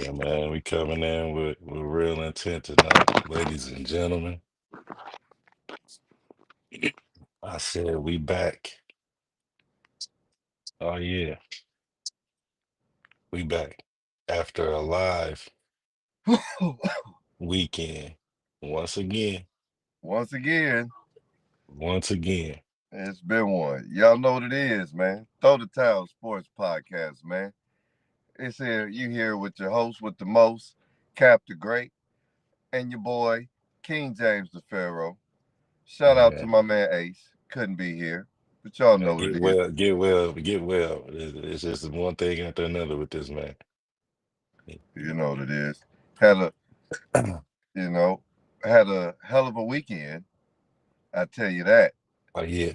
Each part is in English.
Yeah, man, we coming in with real intent tonight, ladies and gentlemen. I said we back. Oh yeah, we back after a live weekend. Once again, Once again, once again. it's been one. Y'all know what it is, man. Throw the Towel Sports Podcast, man. It's here. You here with your host with the most, Cap the Great, and your boy, King James the Pharaoh. Shout out to Man, my man Ace. Couldn't be here, but y'all know what get it is. well, get well, get well. It's just one thing after another with this man. You know what it is. Had a, you know, had a hell of a weekend. I tell you that. Oh yeah,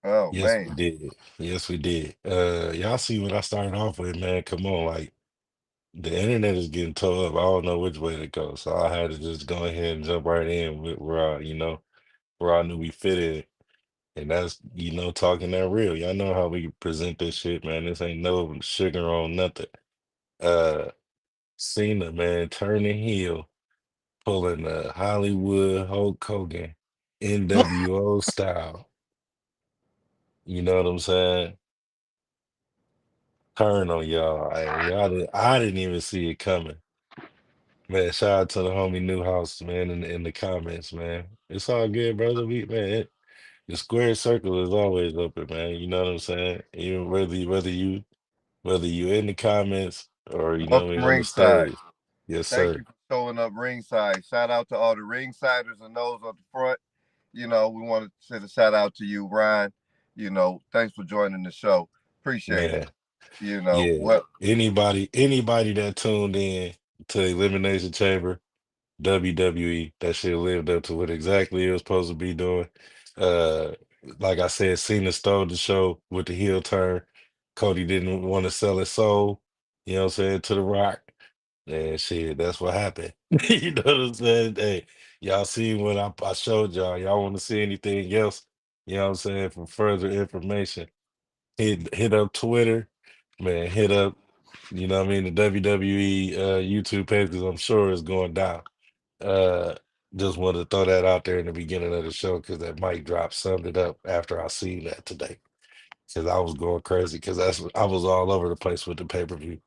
Oh yes man, we did. Yes we did. Y'all see what I started off with, man? Come on, like. The internet is getting tore up. I don't know which way to go. So I had to just go ahead and jump right in with where I knew we fit in. And that's, talking that real. Y'all know how we present this shit, man. This ain't no sugar on nothing. Uh Cena, man, turning heel, pulling a Hollywood Hulk Hogan NWO style. You know what I'm saying? Turn on y'all. I didn't even see it coming. Man, shout out to the homie Newhouse, man, in the comments, man. It's all good, brother. The square circle is always open, man. You know what I'm saying? Even whether you in the comments or welcome on the ringside. stage. Yes, Thank sir. you for showing up ringside. Shout out to all the ringsiders and those at the front. We want to send a shout out to you, Ryan. Thanks for joining the show. Appreciate it. Man. Yeah. Well, Anybody that tuned in to Elimination Chamber WWE. That shit lived up to what exactly it was supposed to be doing. Uh, like I said, Cena stole the show with the heel turn. Cody didn't want to sell his soul, to The Rock. And shit, that's what happened. You know what I'm saying? Hey, y'all see what I showed y'all. Y'all want to see anything else? You know what I'm saying? For further information, hit up Twitter, man. Hit up, the WWE YouTube page because I'm sure it's going down. Uh, just wanted to throw that out there in the beginning of the show because that mic drop summed it up after I seen that today. Because I was going crazy because I was all over the place with the pay-per-view.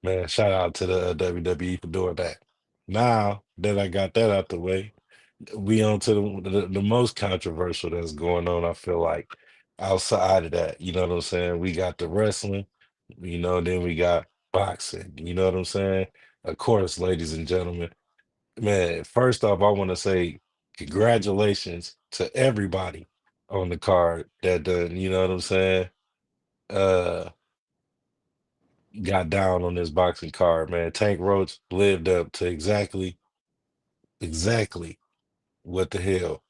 Man, shout out to the WWE for doing that. Now that I got that out the way, we on to the most controversial that's going on. I feel like outside of that, you know what I'm saying? We got the wrestling, then we got boxing. You know what I'm saying? Of course, ladies and gentlemen. Man, first off, I want to say congratulations to everybody on the card that done, you know what I'm saying? Uh got down on this boxing card, man. Tank Roach lived up to exactly what the hell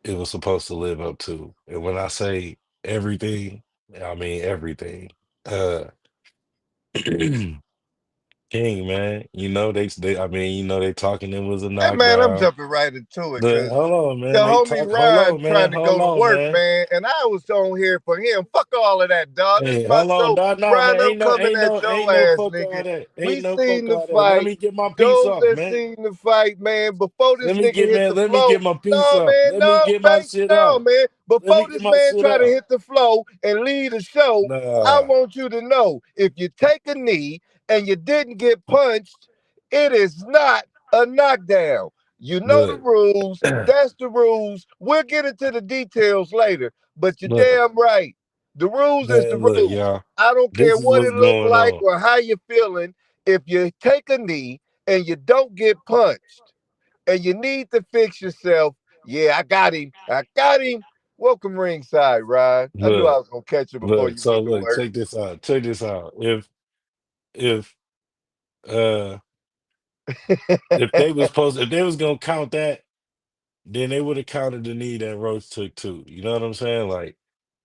it was supposed to live up to. And when I say everything, I mean everything. Uh King, man, they talking it was a hey man, I'm knockdown. jumping right into it But because hold on, the man. They homie talk. Hold Ryan on, man. trying to Hold go to on, work, man. man, and I was on here for him. Fuck all of that, dog. This is Hey, my hold on, show. dog. No, man. Ryan, I'm coming at Ain't your no ass, fuck all nigga. that. Ain't We no seen fuck the all that. Let fight. me get my piece Those off, that man. seen the fight, man, before this nigga hit the Let me get flow. my piece No, off. man, Let me no, get my Banks, shit no, off. man. Let me Before get this my man shit try to off. hit the flow and lead the show, I Nah, want you to know if you take a knee and you didn't get punched, it is not a knockdown. You know the look, rules. That's the rules. We'll get into the details later, but you're look, damn right. The rules is the man, look, rules. y'all. I don't care This is what what's it look going like on. or how you're feeling. If you take a knee and you don't get punched and you need to fix yourself, yeah, I got him. I got him. Welcome ringside, Ryan. I knew I Look, was gonna catch you before look. you So went to look, work. check this out. Check this out. If uh if they was gonna count that, then they would have counted the knee that Roach took too. You know what I'm saying? Like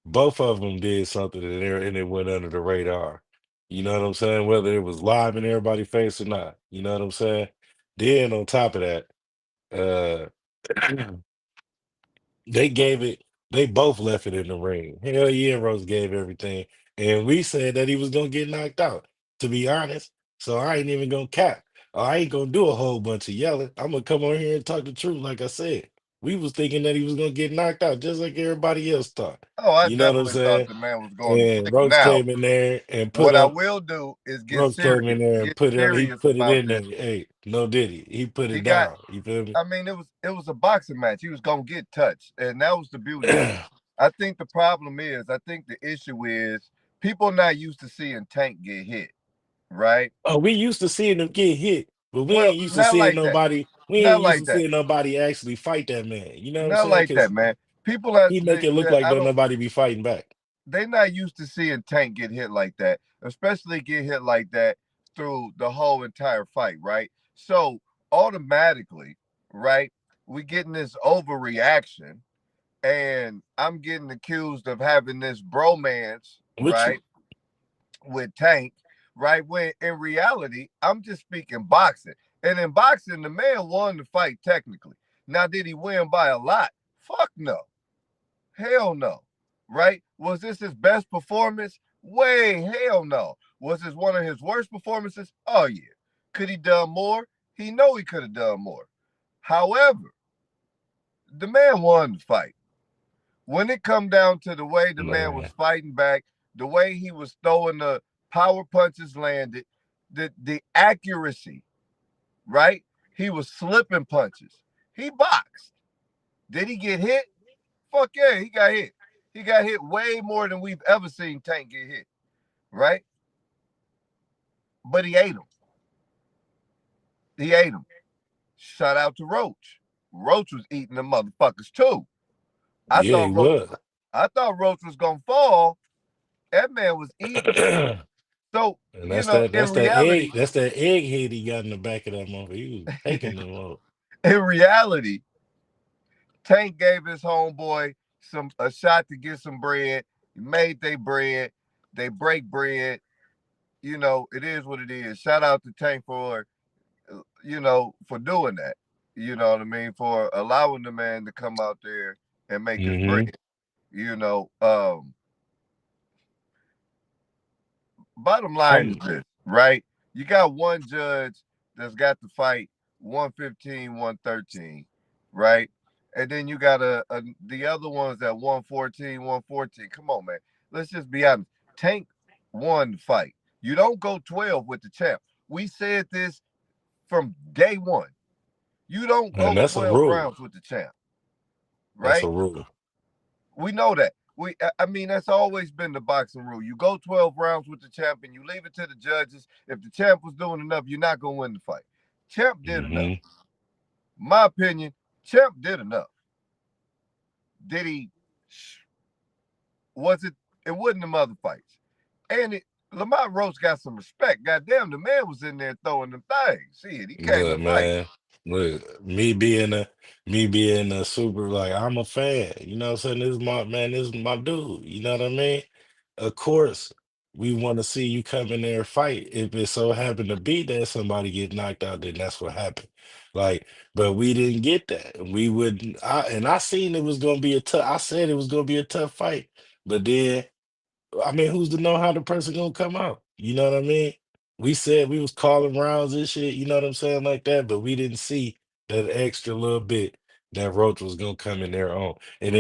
both of them did something and it went under the radar. You know what I'm saying? Whether it was live in everybody's face or not. You know what I'm saying? Then on top of that, uh they gave it, they both left it in the ring. Hell yeah, Rose gave everything. And we said that he was gonna get knocked out, to be honest. So I ain't even gonna cap. I ain't gonna do a whole bunch of yelling. I'm gonna come on here and talk the truth, like I said. We was thinking that he was gonna get knocked out just like everybody else thought. Oh, I You know what I'm definitely thought saying? the man was going to And sleep. Roach Now, came in there and put what I up. will do is Roach came in there and get put it up. He serious put it about in this. there. Hey, no diddy. He put He it got. down. You feel me? I mean, it was a boxing match. He was gonna get touched, and that was the beauty of it. I think the problem is, I think the issue is people not used to seeing Tank get hit, right? Oh, we used to seeing them get hit, but we Well, ain't used to not seeing like that. nobody. We Not ain't used like to that. seeing nobody actually fight that man. You know what I'm Not saying? like that, Because man. People are. he make it look like I don't don't. nobody be fighting back. They not used to seeing Tank get hit like that, especially get hit like that through the whole entire fight, right? So automatically, right, we getting this overreaction, and I'm getting accused of having this bromance, With you, right, with Tank, right? When in reality, I'm just speaking boxing. And in boxing, the man won the fight technically. Now, did he win by a lot? Fuck no. Hell no. Right? Was this his best performance? Way hell no. Was this one of his worst performances? Oh yeah. Could he done more? He know he could have done more. However, the man won the fight. When it come down to the way the man was man. fighting back, the way he was throwing the power punches landed, the accuracy, right? He was slipping punches. He boxed. Did he get hit? Fuck yeah, he got hit. He got hit way more than we've ever seen Tank get hit, right? But he ate him. He ate him. Shout out to Roach. Roach was eating the motherfuckers too. I Yeah, he thought Roach was. I thought Roach was gonna fall. That man was eating him. And So, that's in that. That's that egg. reality, That's that egghead he got in the back of that motherfucker. He was taking them up. in reality, Tank gave his homeboy some a shot to get some bread. He made they bread. They break bread. It is what it is. Shout out to Tank for for doing that. You know what I mean? For allowing the man to come out there and make his Mm-hmm. bread. You know, bottom line is I'm. this, right? You got one judge that's got the fight 115, 113, right? And then you got the other ones at 114, 114. Come on, man. Let's just be honest. Tank won the fight. You don't go 12 with the champ. We said this from day one. You don't And go that's a 12 rule. rounds with the champ, That's a right? rule. We know that. I mean, that's always been the boxing rule. You go 12 rounds with the champ and you leave it to the judges. If the champ was doing enough, you're not going to win the fight. Champ did enough. Mm-hmm. My opinion, Champ did enough. Did he? Was it? It wasn't the other fights. And Lamont Roach got some respect. Goddamn, the man was in there throwing them things. Shit, he came to Look, fight. man. Look, me being a super like I'm a fan. You know what I'm saying? This is my man, this is my dude. You know what I mean? Of course, we want to see you come in there and fight. If it so happened to be that somebody get knocked out, then that's what happened. Like, but we didn't get that. We wouldn't I seen it was gonna be a tough I said it was gonna be a tough fight. But then I mean, who's to know how the person gonna come out? You know what I mean? We said we was calling rounds and shit, you know what I'm saying, like that, but we didn't see that extra little bit that Roach was gonna come in there on. And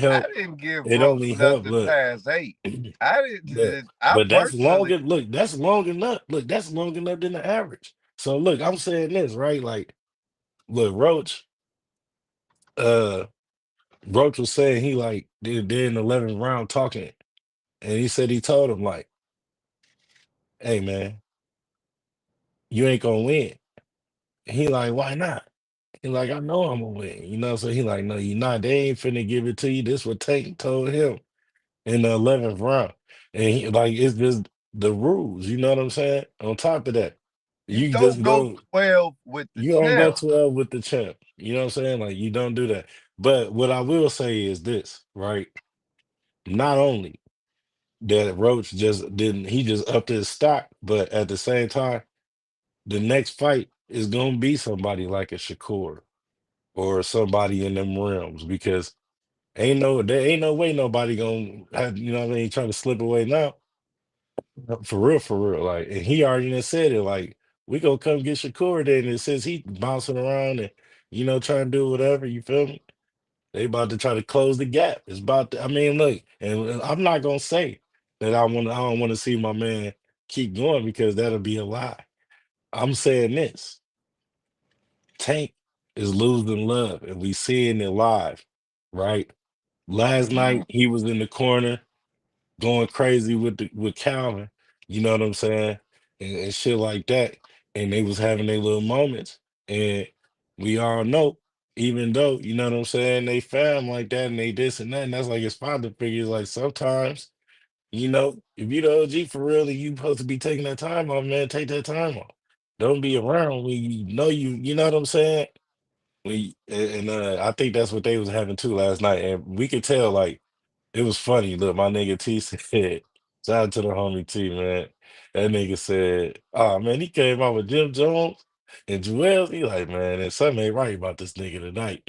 I didn't give it Roach only helped, nothing look, past 8. I but didn't. I but that's personally, longer, look, that's long enough. Look, that's long enough than the average. So look, I'm saying this, right? Like, look, uh Roach was saying he like they're in the 11th round talking, and he said he told him like, hey man, you ain't gonna win. He like, why not? He like, I know I'm gonna win. You know, so he like, no, you not. They ain't finna give it to you. This what Tank told him in the 11th round. And he like it's just the rules, you know what I'm saying? On top of that, you you don't just go go 12 with the you don't go champ. 12 with the champ. You know what I'm saying? Like you don't do that. But what I will say is this, right? Not only that Roach just didn't he just upped his stock, but at the same time, the next fight is gonna be somebody like a Shakur or somebody in them realms because there ain't no way nobody gonna have, you know what I mean, trying to slip away now. For real. Like, and he already done said it. Like, we gonna come get Shakur then. And since he bouncing around and trying to do whatever, you feel me? They about to try to close the gap. It's about to, I mean, look, and I'm not gonna say that I don't want to see my man keep going because that'll be a lie. I'm saying this. Tank is losing love, and we seeing it live, right? Last Hmm. night he was in the corner going crazy with Calvin, you know what I'm saying, and shit like that. And they was having their little moments, and we all know, even though you know what I'm saying, they fam like that and they this and that, and that's like his father figures. Like sometimes, if you the OG for real, and you supposed to be taking that time off, man, take that time off. Don't be around when you know what I'm saying. I think that's what they was having too last night, and we could tell like it was funny. Look, my nigga T said, shout out to the homie T, man. That nigga said, oh man, he came out with Jim Jones and Joel. He like, man, and something ain't right about this nigga tonight.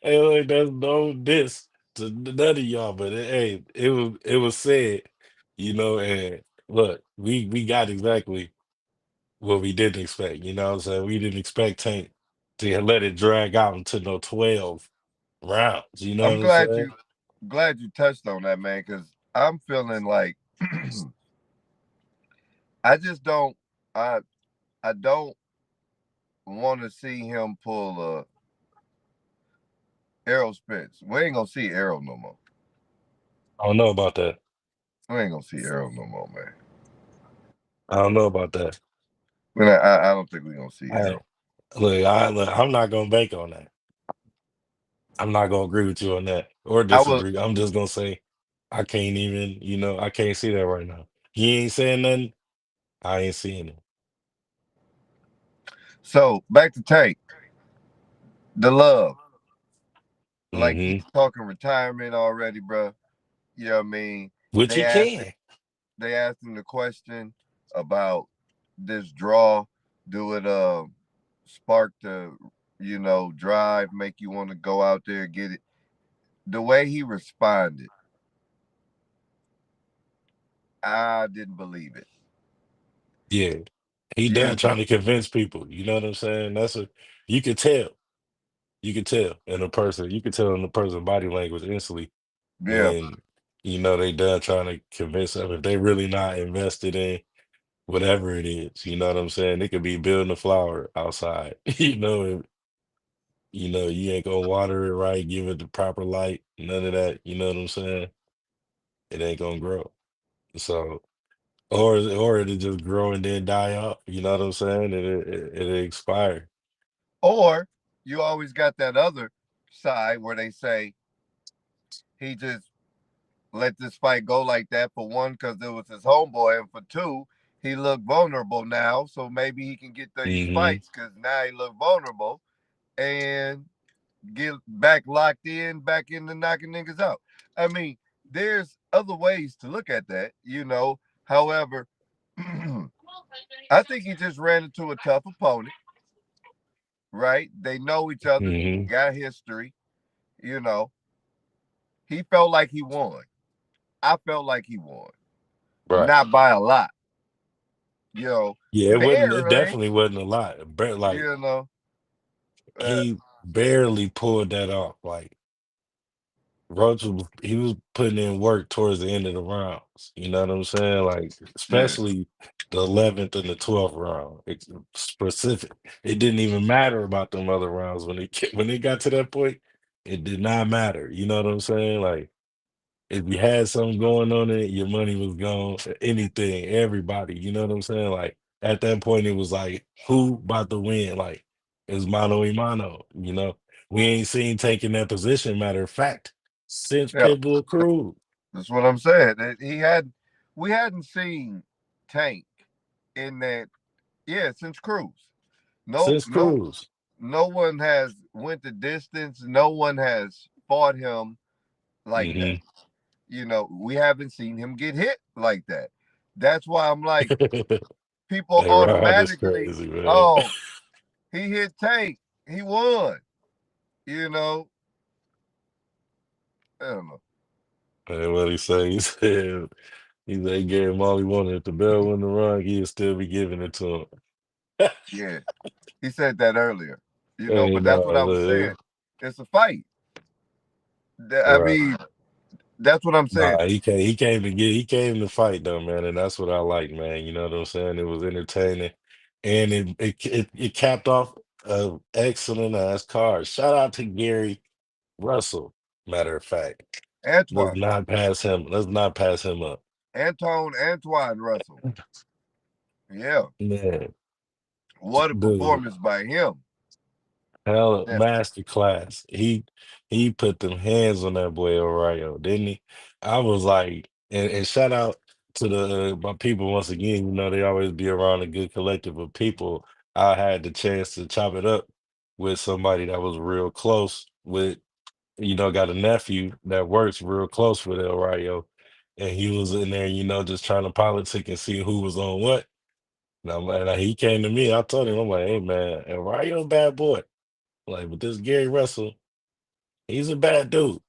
Hey, like, that's no diss to none of y'all, but hey, it was said, and look, we got exactly what we didn't expect, you know what I'm saying? We didn't expect Tank to let it drag out into no 12 rounds, you know I'm what I'm saying? glad you touched on that, man, because I'm feeling like I just don't I I don't want to see him pull Errol Spence. We ain't gonna see Errol no more. I don't know about that. We ain't gonna see Errol no more, man. I don't know about that. I don't think we're gonna see I Errol. look, I'm not gonna bank on that. I'm not gonna agree with you on that or I will. disagree. I'm just gonna say I can't even, I can't see that right now. He ain't saying nothing. I ain't seeing it. So back to Tank, the love. Like he's Hmm. talking retirement already, bro. You know what I mean? Which They he asked can. they asked him the question about this draw. Do it spark the drive, make you want to go out there and get it? The way he responded, I didn't believe it. Yeah. He You done trying know, to convince people. You know what I'm saying? You could tell. You could tell in a person. You could tell in the person body language instantly yeah, when they done trying to convince them if they really not invested in whatever it is. You know what I'm saying? It could be building a flower outside. You ain't gonna water it right, give it the proper light, none of that. You know what I'm saying? It ain't gonna grow. So, or it'll just grow and then die off. You know what I'm saying? It'll expire. or you always got that other side where they say he just let this fight go like that, for one, because it was his homeboy, and for two, he looked vulnerable now, so maybe he can get these Hmm. fights because now he look vulnerable and get back locked in, back into knocking niggas out. I mean, there's other ways to look at that. However, I think he just ran into a tough opponent, right? They know each other, Hmm. got history. You know, he felt like he won. I felt like he won, Right. not by a lot. You know, Yeah, it wasn't. It barely. definitely wasn't a lot. Like You know, uh, he barely pulled that off. Like Roach he was putting in work towards the end of the rounds. You know what I'm saying? Like yeah, especially the 11th and the 12th round. Specific. It didn't even matter about them other rounds when it got to that point. It did not matter. You know what I'm saying? Like if you had something going on in it, your money was gone. Anything, everybody. You know what I'm saying? Like at that point, it was like who about to win? Like it's mano a mano. We ain't seen taking that position. Matter of fact, since yeah. Pitbull Crew, That's what I'm saying. We hadn't seen Tank in that, yeah, since Cruz. No, since no, Cruz. no one has went the distance. No one has fought him like that. Hmm. We haven't seen him get hit like that. That's why I'm like, people Hey, Rod, that's automatically, crazy, man. oh, he hit Tank, he won. You know, I don't know. And what he say? He gave him all he wanted. If the bell went wrong, he'd still be giving it to him. Yeah, he said that earlier. But And that's what I was saying. It's a fight. I right. mean, that's what I'm saying. Nah, he came to fight though, man, and that's what I like, man. You know what I'm saying? It was entertaining, and it capped off a excellent ass card. Shout out to Gary Russell. Matter of fact, Antoine, let's not pass him up, Antoine Russell. Yeah, man. what a Dude, performance by him. hell, Yeah, master class. He put them hands on that boy Orion, didn't he? I was like, and shout out to the my people once again. You know they always be around a good collective of people. I had the chance to chop it up with somebody that was real close with. Got a nephew that works real close with El Rayo, and he was in there, just trying to politic and see who was on what. And I'm like, he came to me. I told him, I'm like, hey man, El Rayo bad boy. Like, but this Gary Russell, he's a bad dude.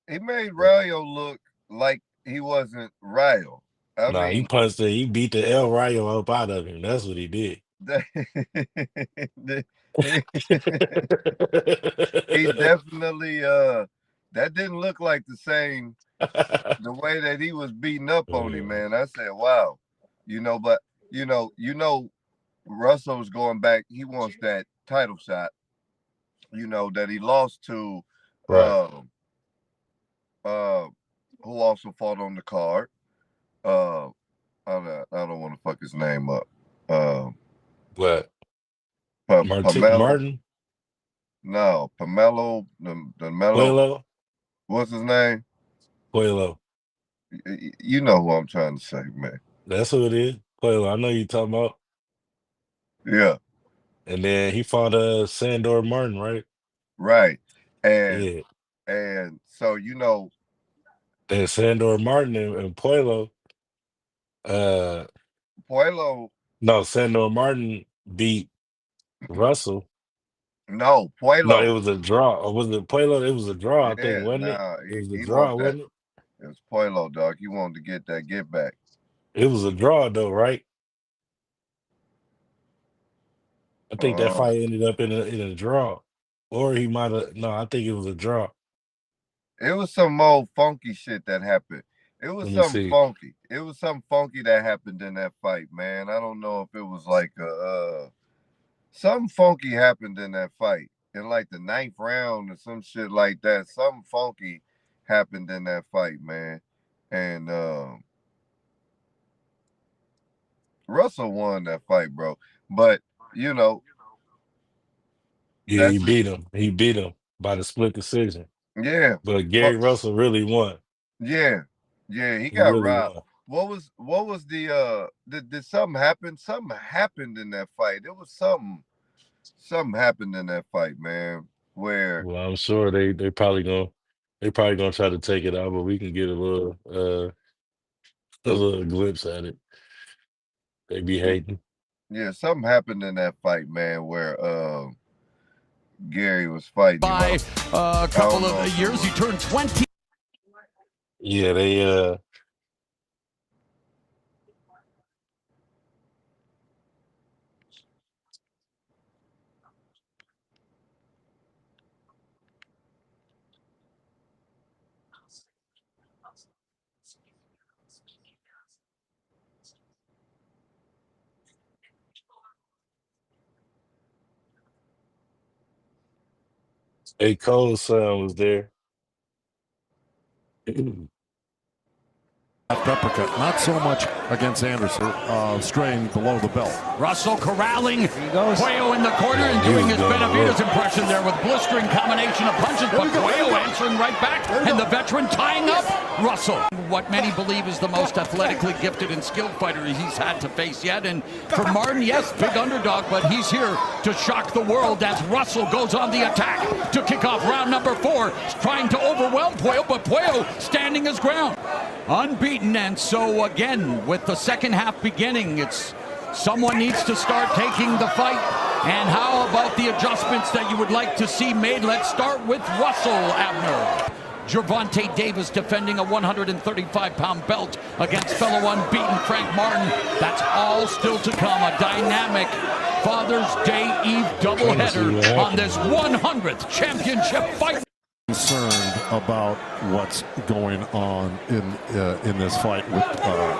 he made Rayo look like he wasn't Rayo. I Nah, mean, he beat the El Rayo up out of him. That's what he did. he definitely that didn't look like the way that he was beating up on him, man. I said, wow. But Russell's going back. He wants that title shot, that he lost to Right. uh who also fought on the card. Uh I don't want to fuck his name up. What? Pamelo. Martin? No, Pamelo, the Mello. Puelo? What's his name? Puelo. You know who I'm trying to say, man. That's who it is. Puelo. I know you talking about. Yeah, And then he fought Sandor Martin, right? right. And Yeah. and so And Sandor Martin and Puelo, uh Puelo. no, Sandor Martin beat Russell. No, No, it Puelo. was a draw. Or was it Puelo? It was a draw, I think, Yeah, wasn't it? nah, It was a he draw, want that. wasn't it? It was Puelo, dog. He wanted to get that get back. It was a draw though, right? I think that Uh, fight ended up in a draw. Or he might have no, I think it was a draw. it was some old funky shit that happened. It was Let me something see. funky. It was something funky that happened in that fight, man. I don't know if it was like something funky happened in that fight in like the ninth round or some shit like that. Something funky happened in that fight, man. And Russell won that fight, bro. But Yeah, he that's beat him. He beat him by the split decision. yeah, But Gary Russell really won. yeah, yeah. He He got really robbed. won. What was the did something happen? Something happened in that fight. It was something happened in that fight, man. Where Well, I'm sure they probably gonna try to take it out, but we can get a little glimpse at it. They be hating. yeah, something happened in that fight, man. Where Gary was fighting him by up. a couple of years. He turned 20. Yeah, they A Cole's son was there. Left uppercut, not so much against Anderson, straying below the belt. Russell corralling Cuello in the corner and Man, he doing was his going Benavidez low. impression there with blistering combination of punches, but Cuello answering right back, and the veteran tying up Russell. What many believe is the most athletically gifted and skilled fighter he's had to face yet, and for Martin, yes, big underdog, but he's here to shock the world as Russell goes on the attack to kick off round number 4, trying to overwhelm Cuello, but Cuello standing his ground. Unbeaten, and so again, with the second half beginning, it's someone needs to start taking the fight. And how about the adjustments that you would like to see made? Let's start with Russell, Abner. Gervonta Davis defending a 135-pound belt against fellow unbeaten Frank Martin. That's all still to come. A dynamic Father's Day Eve doubleheader on this 100th championship fight. Concerned about what's going on in this fight with their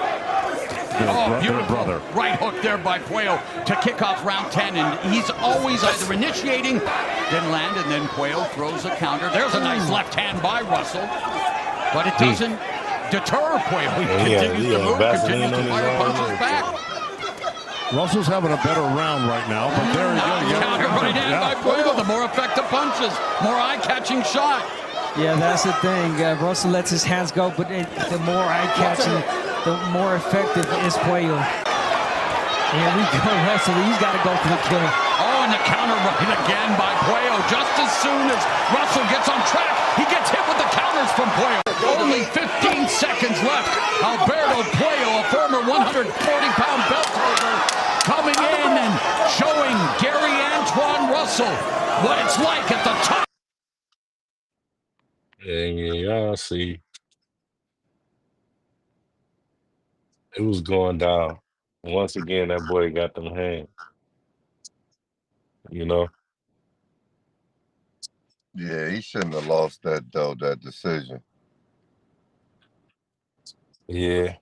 brother. Right hook there by Puello to kick off round 10, and he's always either initiating, didn't land, and then Puello throws a counter. There's a nice left hand by Russell, but it doesn't deter Puello. He continues to move, continues to fire punches back. Russell's having a better round right now, but there he goes. Counter right hand by Puello. The more effective punches, more eye-catching shot. Yeah, that's the thing. Russell lets his hands go, but the more eye-catching, the more effective is Puello. Here we go, Russell. He's got to go for the kill. Oh, and the counter right again by Puello. Just as soon as Russell gets on track, he gets hit with the counters from Puello. Only 15 seconds left. Alberto Puello, a former 140-pound belt holder, coming in and showing Gary Antoine Russell what it's like at the top. And y'all see, it was going down. Once again, that boy got them hands. You know? Yeah, he shouldn't have lost that though, that decision. Yeah.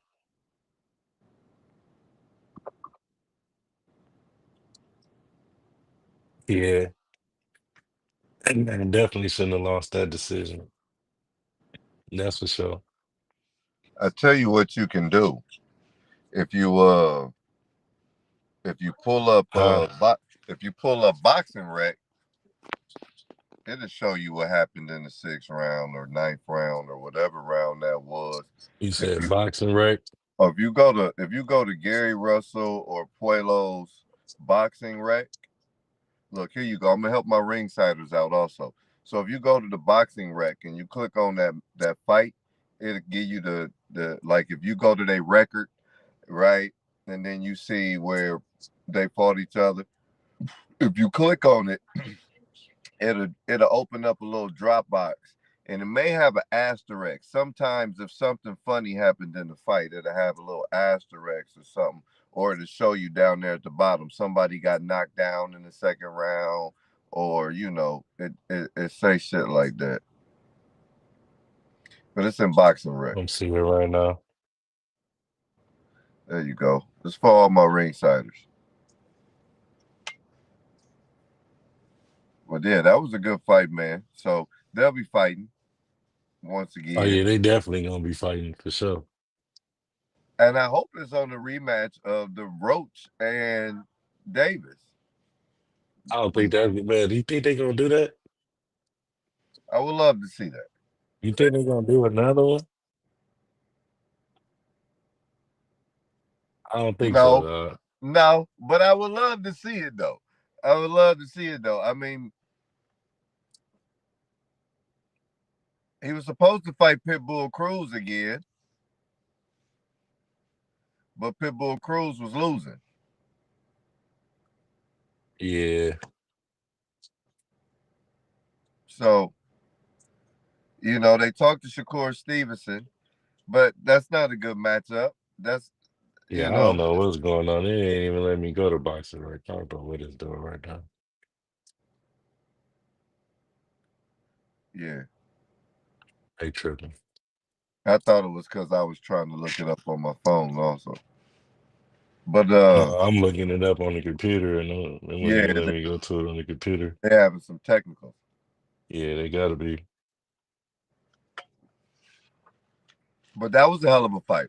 Yeah. And definitely shouldn't have lost that decision. That's for sure. I tell you what you can do. If you pull up if you pull up boxing rec, it'll show you what happened in the 6th round or 9th round or whatever round that was. You said boxing rec? Or if you go to Gary Russell or Puello's boxing rec, look, here you go. I'm gonna help my ringsiders out also. So if you go to the boxing rec and you click on that fight, it'll give you the like if you go to their record, right, and then you see where they fought each other. If you click on it, it'll open up a little drop box, and it may have an asterisk. Sometimes if something funny happened in the fight, it'll have a little asterisk or something, or it'll show you down there at the bottom somebody got knocked down in the 2nd round, or it say shit like that. But it's in boxing rec. I'm seeing it right now. There you go. It's for all my ringsiders. But yeah, that was a good fight, man. So they'll be fighting once again. Oh yeah, they definitely gonna be fighting for sure. And I hope it's on the rematch of the Roach and Davis. I don't think that, man. Do you think they're gonna do that? I would love to see that. You think they're gonna do another one? I don't think so. No, but I would love to see it though. I mean, he was supposed to fight Pitbull Cruz again, but Pitbull Cruz was losing. Yeah. So, they talked to Shakur Stevenson, but that's not a good matchup. Yeah, I don't know what's going on. They ain't even let me go to boxing right now. I don't know what it's doing right now. Yeah. They tripping. I thought it was because I was trying to look it up on my phone also. But no, I'm looking it up on the computer, and they won't yeah, even let me go to it on the computer. They're having some technicals. Yeah, they gotta be. But that was a hell of a fight.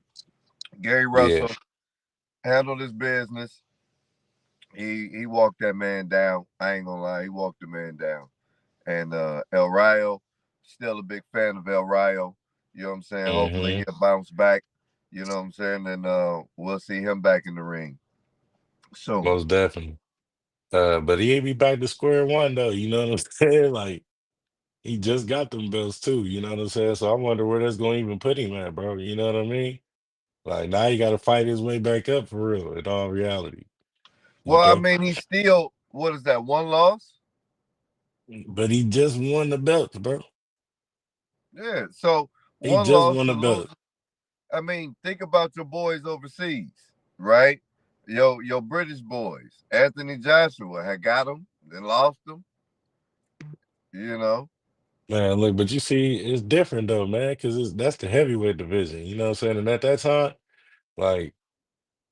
Gary Russell handled his business. He walked that man down. I ain't gonna lie, he walked the man down. And El Rayo, still a big fan of El Rayo. You know what I'm saying? Mm-hmm. Hopefully he'll bounce back. You know what I'm saying? And we'll see him back in the ring. So most definitely. But he ain't be back to square one though. You know what I'm saying? Like he just got them belts too. You know what I'm saying? So I wonder where that's going to even put him at, bro. You know what I mean? Like now he got to fight his way back up for real. In all reality. Well, I mean, he's still, what is that, one loss? But he just won the belt, bro. Yeah. So He one just loss won to the belt. lose. I mean, think about your boys overseas, right? Your British boys. Anthony Joshua had got them, then lost them. You know Man, look, but you see, it's different though, man, because that's the heavyweight division. You know what I'm saying? And at that time, like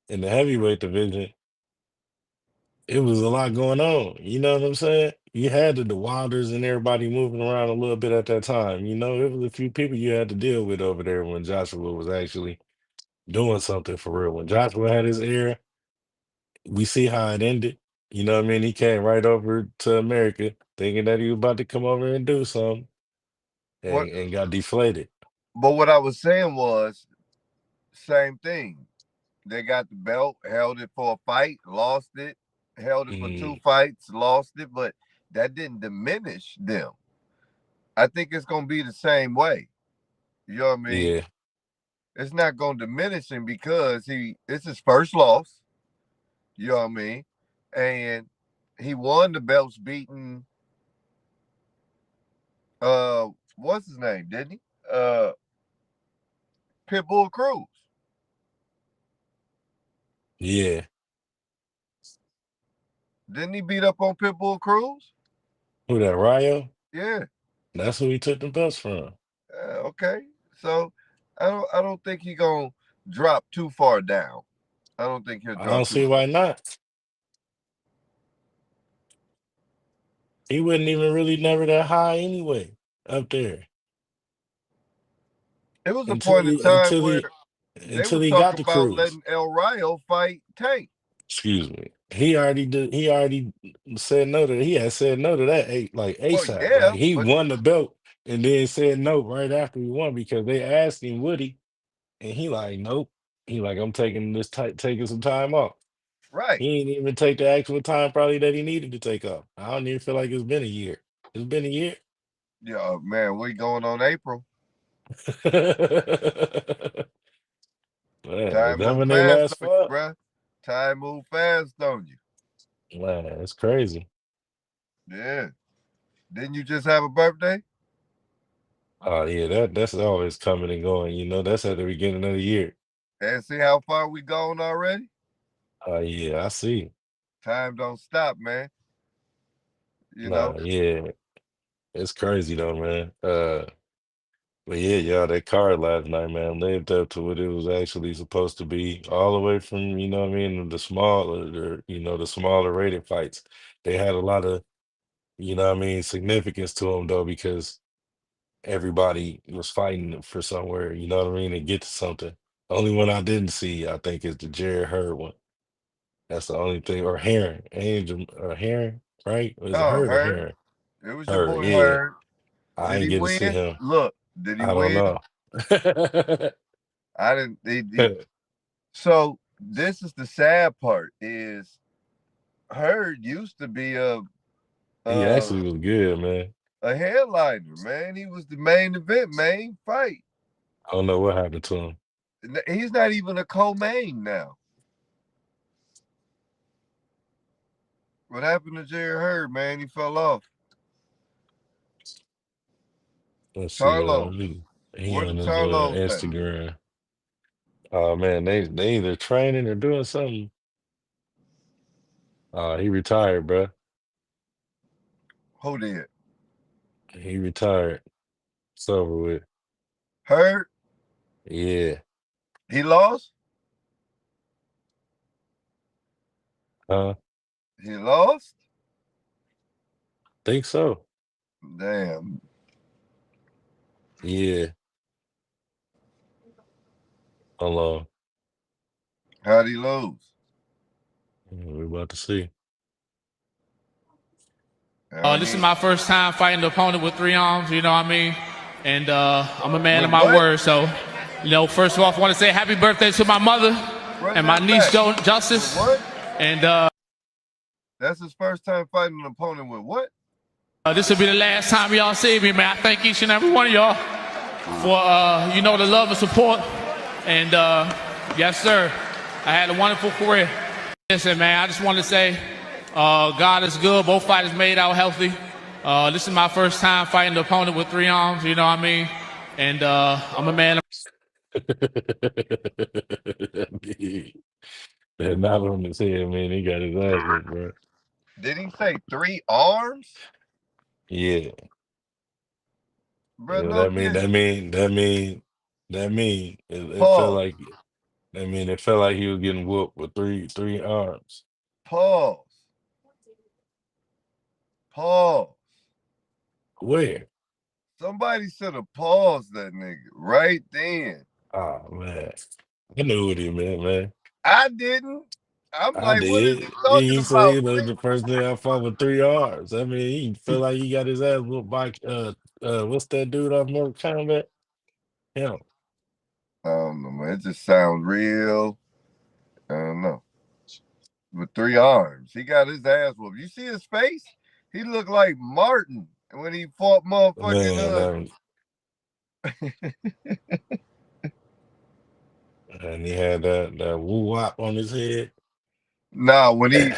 in the heavyweight division, it was a lot going on. You know what I'm saying? You had the Wilders and everybody moving around a little bit at that time. You know, it was a few people you had to deal with over there when Joshua was actually doing something for real. When Joshua had his era, we see how it ended. You know what I mean? He came right over to America thinking that he was about to come over and do something what? and got deflated. But what I was saying was same thing. They got the belt, held it for a fight, lost it, held it for two Mm, fights, lost it, but that didn't diminish them. I think it's gonna be the same way. You know what I mean? yeah, It's not gonna diminish him because it's his first loss. You know what I mean? And he won the belts beating what's his name, didn't he? Pitbull Cruz. yeah. Didn't he beat up on Pitbull Cruz? Who that, Ryo? Yeah. That's who he took the belts from. Okay. So I don't think he gonna drop too far down. I don't think he'll I drop don't too see far. why not. He wasn't even really never that high anyway, up there. It was a Until point in he time until where he they until was he got talking the about cruise. letting El Rio fight Tank. Excuse me. He already said no to he had said no to that like Well, ASAP. yeah, Like he but won the belt and then said no right after he won because they asked him would he and he like nope. He like I'm taking taking some time off. right. He ain't even take the actual time probably that he needed to take off. I don't even feel like it's been a year. It's been a year. Yeah, man, we going on April. Man, is Time that move when they fast last on you, fought? bruh. Time move fast on you. Man, it's crazy. Yeah. Didn't you just have a birthday? Oh yeah, that's always coming and going. You know, that's at the beginning of the year. And see how far we gone already? Oh yeah, I see. Time don't stop, man. You know? Nah, yeah, it's crazy though, man. But yeah, y'all, that card last night, man, lived up to what it was actually supposed to be. All the way from, you know what I mean, the smaller rated fights. They had a lot of, you know what I mean, significance to them though, because everybody was fighting for somewhere, you know what I mean, to get to something. The only one I didn't see, I think, is the Jared Hurd one. That's the only thing. Or Heron. Angel or Heron, right? Was it Oh, Hurd or Hurt. Heron? It was your Hurd, boy yeah. Hurt. I Did ain't he get to see win? him. Look, did he I don't win? know. I didn't. So this is the sad part: is Hurd used to be He a actually was good, man. a headliner, man. He was the main event, main fight. I don't know what happened to him. He's not even a co-main now. What happened to Jerry Hurd, man? He fell off. Let's see. Charlos. He Where the on his Charlos at? Instagram. Oh man, they either training or doing something. He retired, bro. Who did? He retired. It's over with. Hurd? Yeah. He lost? Huh? He lost? Think so. Damn. Yeah. Hold on. How'd he lose? We're about to see. This is my first time fighting the opponent with 3 arms, you know what I mean? And I'm a man With of my what? word. So, first of all, I want to say happy birthday to my mother Run and my that niece, back. Justice. With what? And That's his first time fighting an opponent with what? this will be the last time y'all see me, man. I thank each and every one of y'all for, the love and support. And, yes, sir, I had a wonderful career. Listen, man, I just want to say God is good. Both fighters made out healthy. This is my first time fighting the opponent with 3 arms, you know what I mean? And I'm a man. That not on his head, man. He got his ass whooped, bro. Did he say 3 arms? Yeah. Bro, You know, no dis. it felt Pause. like it felt like he was getting whooped with three arms. Pause. Pause. Where? Somebody should have paused that nigga right then. Oh man. I knew what he meant, man. I didn't. I'm I like, what is he did. talking He said, about? you know, the first thing I fought with 3 arms. I mean, he felt like he got his ass whooped by what's that dude off Mortal Kombat? Him. I don't know, man. It just sounds real. I don't know. With 3 arms. He got his ass whooped. You see his face? He looked like Martin when he fought motherfucking Man, and he had that woo wop on his head. Nah, when he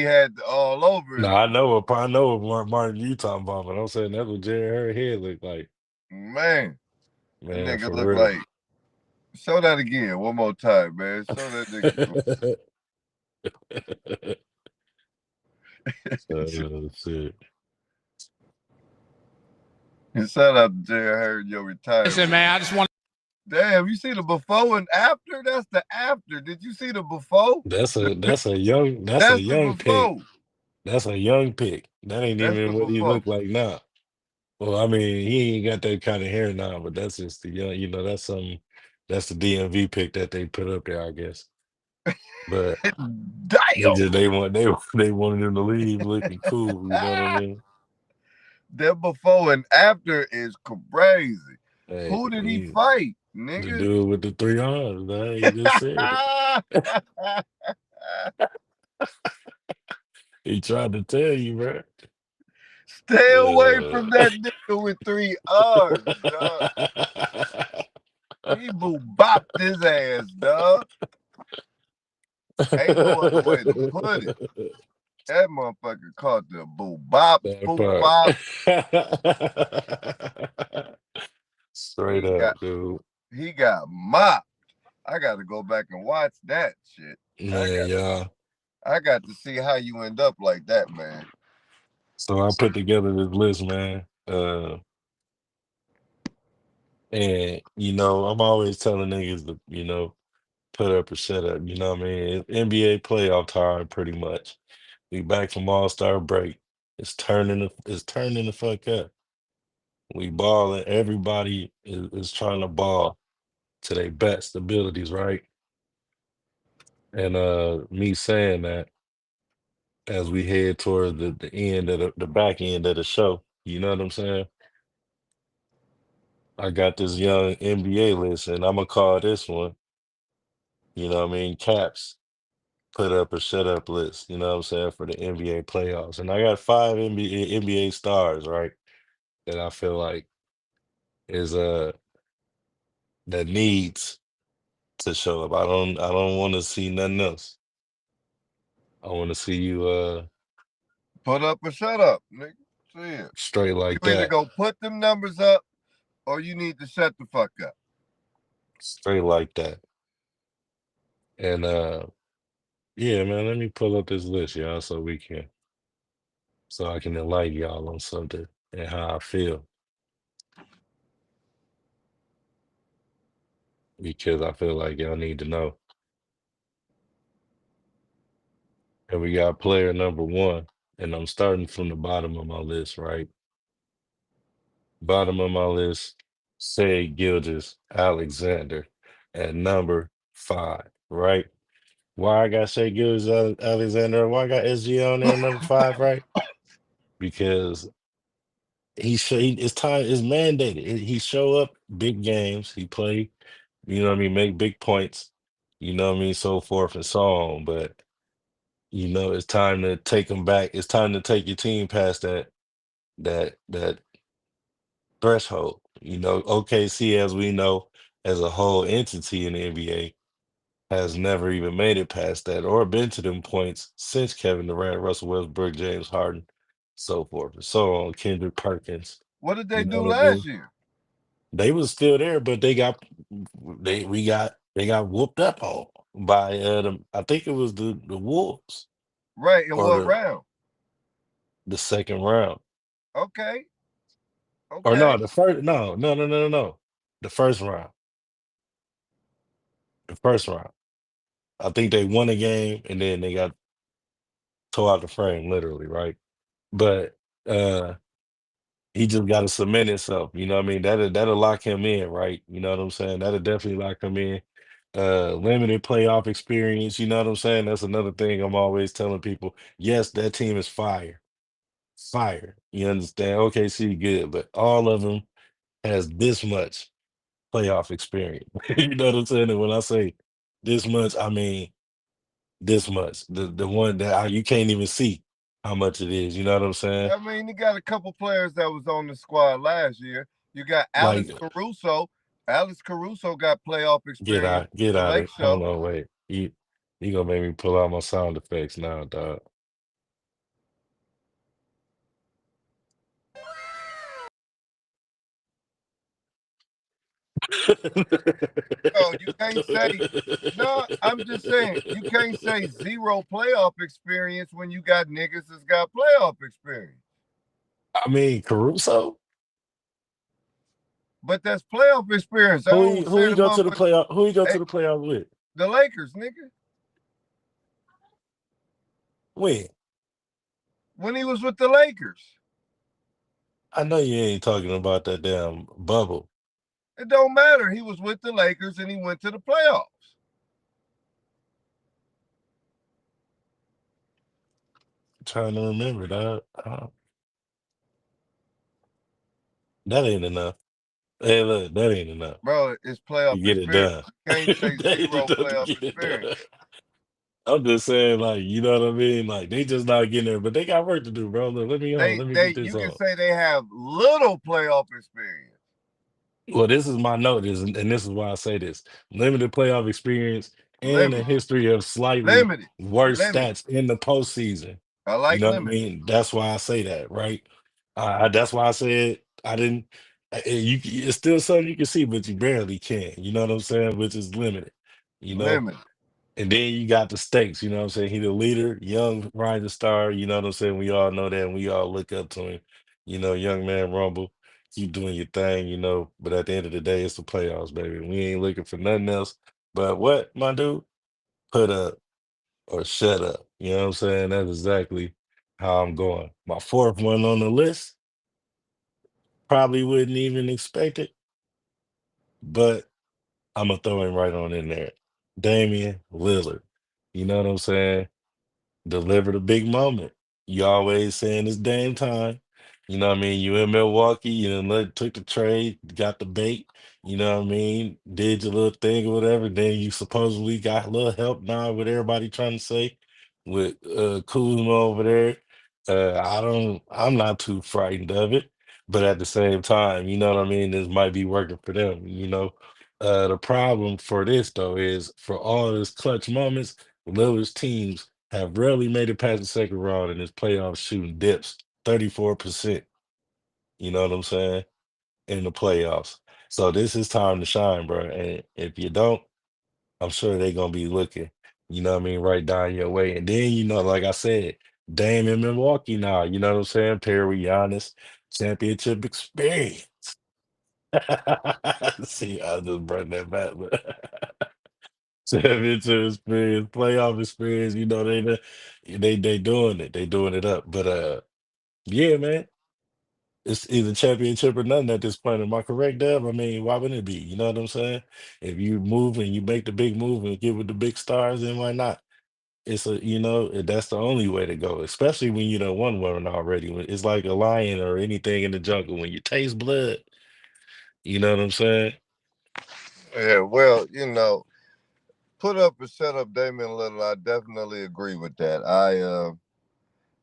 had all over No, his I know what Martin you talking about, but I'm saying that's what Jerry her head looked like. man, that Man, nigga for looked real. like show that again one more time, man. Show that nigga. So, shit. Shout out to Jerry Heard your Listen, retirement. man, I just want. Damn, you see the before and after? That's the after. Did you see the before? That's a That's the young pick. before. That's a young pick. That ain't That's the even what he before. look like now. Well, I mean, he ain't got that kind of hair now, but that's just the young, that's the DMV pick that they put up there, I guess. But Damn. they wanted him to leave looking cool, you know what I mean? That before and after is crazy. Hey, Who did he fight, the nigga? dude with the 3 arms, man, he just said it. He tried to tell you, bro. Stay away from that nigga with 3 arms, dog. He boo bopped his ass, dog. Ain't no other way to put it. That motherfucker caught the boo bop, That spook part. bop. Straight He up, got dude. he got mopped. I got to go back and watch that shit. Man, y'all. I got to see how you end up like that, man. So I put together this list, man. And I'm always telling niggas to, put up or shut up. You know what I mean? It's NBA playoff time, pretty much. We back from All-Star break. It's turning the fuck up. We balling. Everybody is trying to ball to their best abilities, right? And me saying that as we head toward the end of the back end of the show, you know what I'm saying? I got this young NBA list, and I'm gonna call this one, Caps put up or shut up list, you know what I'm saying, for the NBA playoffs. And I got five NBA stars, right? That I feel like is that needs to show up. I don't want to see nothing else. I want to see you Put up or shut up, nigga. See it. straight like You either that. go put them numbers up or you need to shut the fuck up. Straight like that. And yeah, man, let me pull up this list, y'all, so I can enlighten y'all on something and how I feel. Because I feel like y'all need to know. And we got player number one, and I'm starting from the bottom of my list, right? Bottom of my list, say Gilgis Alexander at number 5, right? Why I got Shea Gilgis Alexander? Why I got SG on there number 5, right? Because it's time, it's mandated. He show up big games, he play, make big points, so forth and so on. But it's time to take them back. It's time to take your team past that threshold. OKC, as we know, as a whole entity in the NBA, has never even made it past that or been to them points since Kevin Durant, Russell Westbrook, James Harden, so forth and so on. Kendrick Perkins. What did they You know do what I last mean? year? They was still there, but they got whooped up on by I think it was the Wolves Right. In or what round? the second round. Okay. Or Okay. no, the first no. The first round. The first round. I think they won a game and then they got tore out the frame, literally, right? But he just gotta cement himself, you know what I mean? That'll lock him in, right? You know what I'm saying? That'll definitely lock him in. Limited playoff experience, you know what I'm saying? That's another thing I'm always telling people. Yes, that team is fire. Fire. You understand? OKC good, but all of them has this much playoff experience. You know what I'm saying? And when I say this much, I mean this much. The one that you can't even see how much it is. You know what I'm saying? I mean, you got a couple players that was on the squad last year. You got Like Alex Caruso. Alex Caruso got playoff experience get with the out Lake of hold Show. on, wait. You gonna make me pull out my sound effects now, dog. No, you can't say no. I'm just saying you can't say zero playoff experience when you got niggas that's got playoff experience. I mean Caruso? But that's playoff experience. I don't Who say he the go to the motherfucker. playoff? Who he go to Hey, the playoff with? the Lakers, nigga. When? When he was with the Lakers, I know you ain't talking about that damn bubble. it don't matter. He was with the Lakers and he went to the playoffs. Trying to remember, dog. That ain't enough. Hey, look, that ain't enough Bro, it's to playoff get it experience. done. You can't say That ain't zero enough to playoff get it experience. done. I'm just saying, like, you know what I mean? Like, they just not getting there, but they got work to do, bro. Look, let me get this You can off. say they have little playoff experience. Well, this is my note, and this is why I say this: limited playoff experience and a Limited, history of slightly limited, worse limited. stats in the postseason. I You like know what I limited, mean? That's why I say that, right? That's why I said I didn't. It's still something you can see, but you barely can. You know what I'm saying? Which is limited. You know. limited. And then you got the stakes, you know what I'm saying? He the leader, young rising star, you know what I'm saying? We all know that and we all look up to him. You know, young man Rumble, keep doing your thing, you know. But at the end of the day, it's the playoffs, baby. We ain't looking for nothing else. But what, my dude? Put up or shut up. You know what I'm saying? That's exactly how I'm going. My fourth one on the list, probably wouldn't even expect it, but I'm gonna throw him right on in there. Damian Lillard. You know what I'm saying? Deliver the big moment. You always saying it's damn time. You know what I mean? You in Milwaukee, took the trade, got the bait, you know what I mean? Did your little thing or whatever. Then you supposedly got a little help now with everybody trying to say with Kuzma over there. I'm not too frightened of it, but at the same time, you know what I mean? This might be working for them, you know. The problem for this though is for all these clutch moments, Lillard's teams have rarely made it past the second round and his playoff shooting dips 34%. You know what I'm saying? In the playoffs. So this is time to shine, bro. And if you don't, I'm sure they're gonna be looking, you know what I mean, right down your way. And then, like I said, Dame in Milwaukee now, you know what I'm saying? Perry Giannis, championship experience. See, I just brought that back, but championship experience, playoff experience, they doing it. They doing it up. But yeah, man. It's either championship or nothing at this point. Am I correct, Dev? I mean, why wouldn't it be? You know what I'm saying? If you move and you make the big move and get with the big stars, then why not? That's the only way to go, especially when you done won one already. It's like a lion or anything in the jungle. When you taste blood, you know what I'm saying? Yeah, well, put up or shut up Damian Lillard. I definitely agree with that.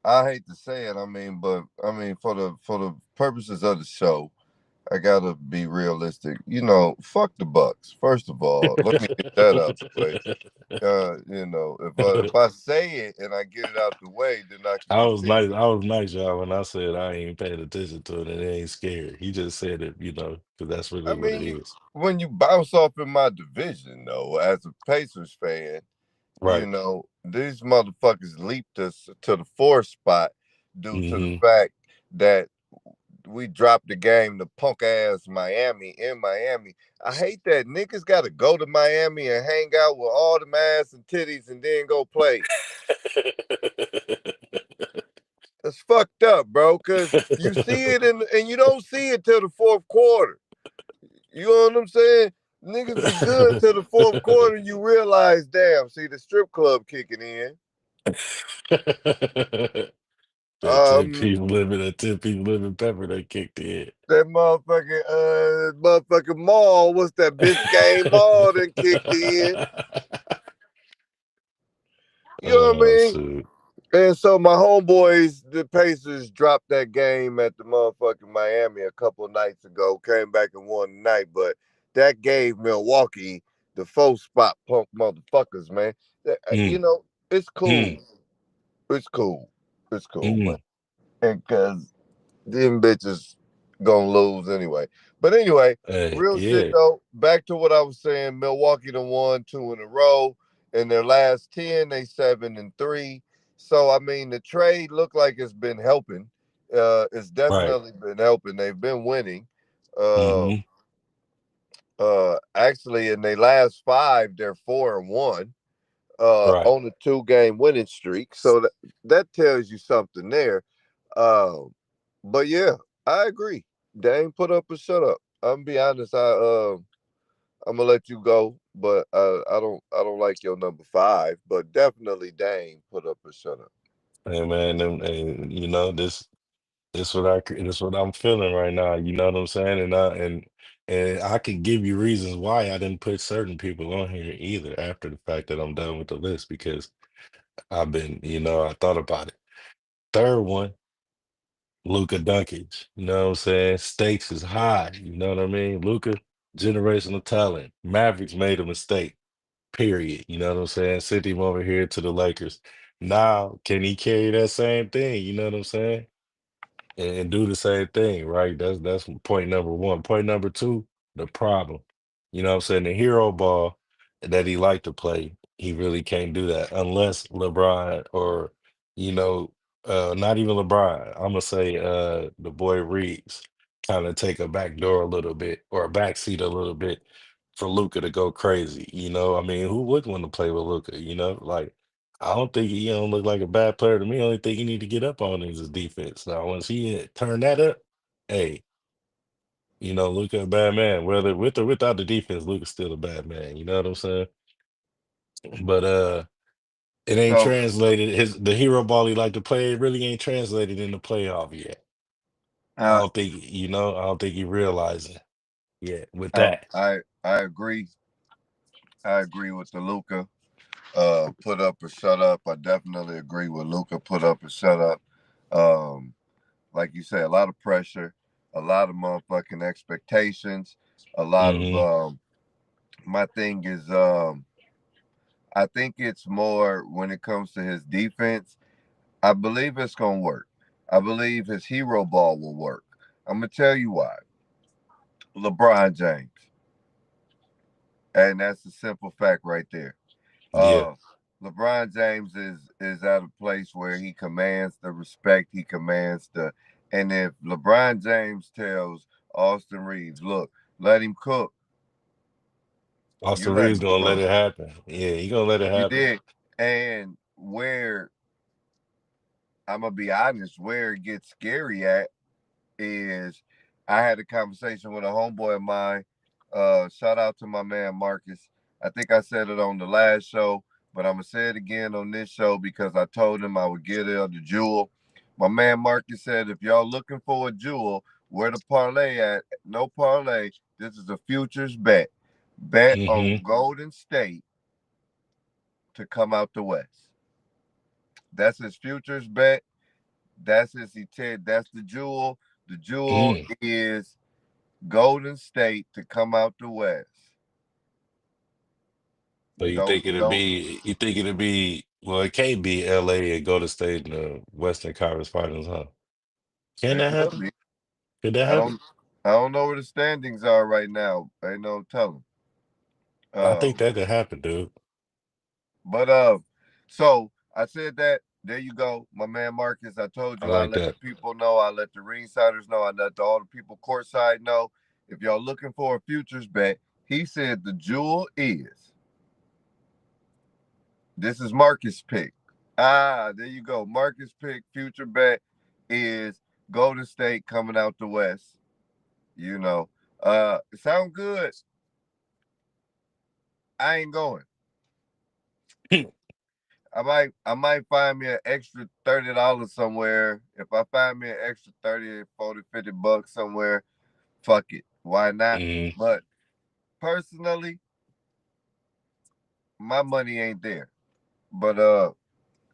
I hate to say it, I mean, but I mean for the purposes of the show, I gotta be realistic. You know, fuck the Bucks. First of all, let me get that out the way. You know, if I say it and I get it out the way, then I can I was continue. nice. I was nice, y'all, when I said I ain't paying attention to it and it ain't scared. He just said it, because that's I really what it mean, is. when you bounce off in my division, though, as a Pacers fan, you Right. know, these motherfuckers leaped us to the fourth spot due to the Hmm. fact that we dropped the game to punk ass Miami in Miami. I hate that niggas got to go to Miami and hang out with all the ass and titties and then go play. It's fucked up, bro. Cause you see it and you don't see it till the fourth quarter. You know what I'm saying? Niggas be good till the fourth quarter. And you realize, damn. See the strip club kicking in. That 10 Um, people living, that 10 people living pepper that kicked in. that motherfucking mall. What's that Biscayne Mall? Then kicked in. You know what I Oh, mean? shoot. And so my homeboys, the Pacers, dropped that game at the motherfucking Miami a couple nights ago. Came back and won tonight, but that gave Milwaukee the 4th spot punk motherfuckers, man. You Mm, know, it's cool. mm, It's cool. It's cool, man. mm. And cause them bitches gonna lose anyway. But anyway, Hey, real shit yeah, though. Back to what I was saying. Milwaukee done won 2 in a row. In their last 10, they 7-3. So I mean, the trade looked like it's been helping. It's right. definitely been helping. They've been winning. Uh, Hmm. actually, in their last 5, they're 4-1. Right. On a 2-game winning streak. So that tells you something there. Um, but yeah, I agree. Dame put up or shut up. I'm gonna be honest. I'm gonna let you go, but I don't like your number 5. But definitely Dame put up or shut up. Hey, man, and this what I'm feeling right now. You know what I'm saying? And I could give you reasons why I didn't put certain people on here either after the fact that I'm done with the list because I thought about it. Third one, Luka Doncic. You know what I'm saying? Stakes is high. You know what I mean? Luka, generational talent. Mavericks made a mistake. Period. You know what I'm saying? Sent him over here to the Lakers. Now, can he carry that same thing? You know what I'm saying? And do the same thing, right? That's point number one. Point number two, the problem. You know what I'm saying? The hero ball that he liked to play, he really can't do that unless LeBron or, you know, not even LeBron. I'm gonna say the boy Reeves kind of take a back door a little bit or a back seat a little bit for Luca to go crazy. I mean, who would want to play with Luca? Like I don't think he don't look like a bad player to me. Only thing he need to get up on is his defense. Now, once he turn that up, hey, Luka a bad man. Whether with or without the defense, Luka's still a bad man. You know what I'm saying? But it ain't So translated. The hero ball he like to play, it really ain't translated in the playoff yet. I uh, don't think I don't think he realizing yet with uh, that. I I agree. I agree with the Luca. Put up or shut up. I definitely agree with Luca. Put up or shut up. Um, like you say, a lot of pressure, a lot of motherfucking expectations, a lot of Hmm. my thing is I think it's more when it comes to his defense. I believe it's gonna work. I believe his hero ball will work. I'm gonna tell you why. LeBron James. And that's a simple fact right there. Yeah, Uh LeBron James is at a place where he commands the respect, he commands the and if LeBron James tells Austin Reeves, look, let him cook, you Austin let Reeves him gonna let cook. it happen. Yeah, he gonna let it You happen. did. And where I'm gonna be honest, where it gets scary at is I had a conversation with a homeboy of mine. Shout out to my man Marcus. I think I said it on the last show, but I'm gonna say it again on this show because I told him I would get it the jewel. My man Marcus said, if y'all looking for a jewel, where the parlay at? No parlay. This is a futures bet. Bet on Hmm. Golden State to come out the West. That's his futures bet. That's his intent. That's the jewel. The jewel Mm. is Golden State to come out the West. So you Don't think it'll don't. be? You think it'll be? Well, it can't be LA and Golden State in the Western Conference Finals, huh? Can It that could happen? be. Could that I happen? don't. I don't know where the standings are right now. Ain't no telling. I think Um, that could happen, dude. but so I said that. There you go, my man Marcus. I told I you I like let the that. people know. I let the ringsiders know. I let all the people courtside know. If y'all looking for a futures bet, he said the jewel is. This is Marcus pick. There you go. Marcus pick future bet is Golden State coming out the West. You know, sound good. I ain't going. I might find me an extra $30 somewhere. If I find me an extra 30, 40, $50 somewhere, fuck it. Why not? Hmm. But personally, my money ain't there. But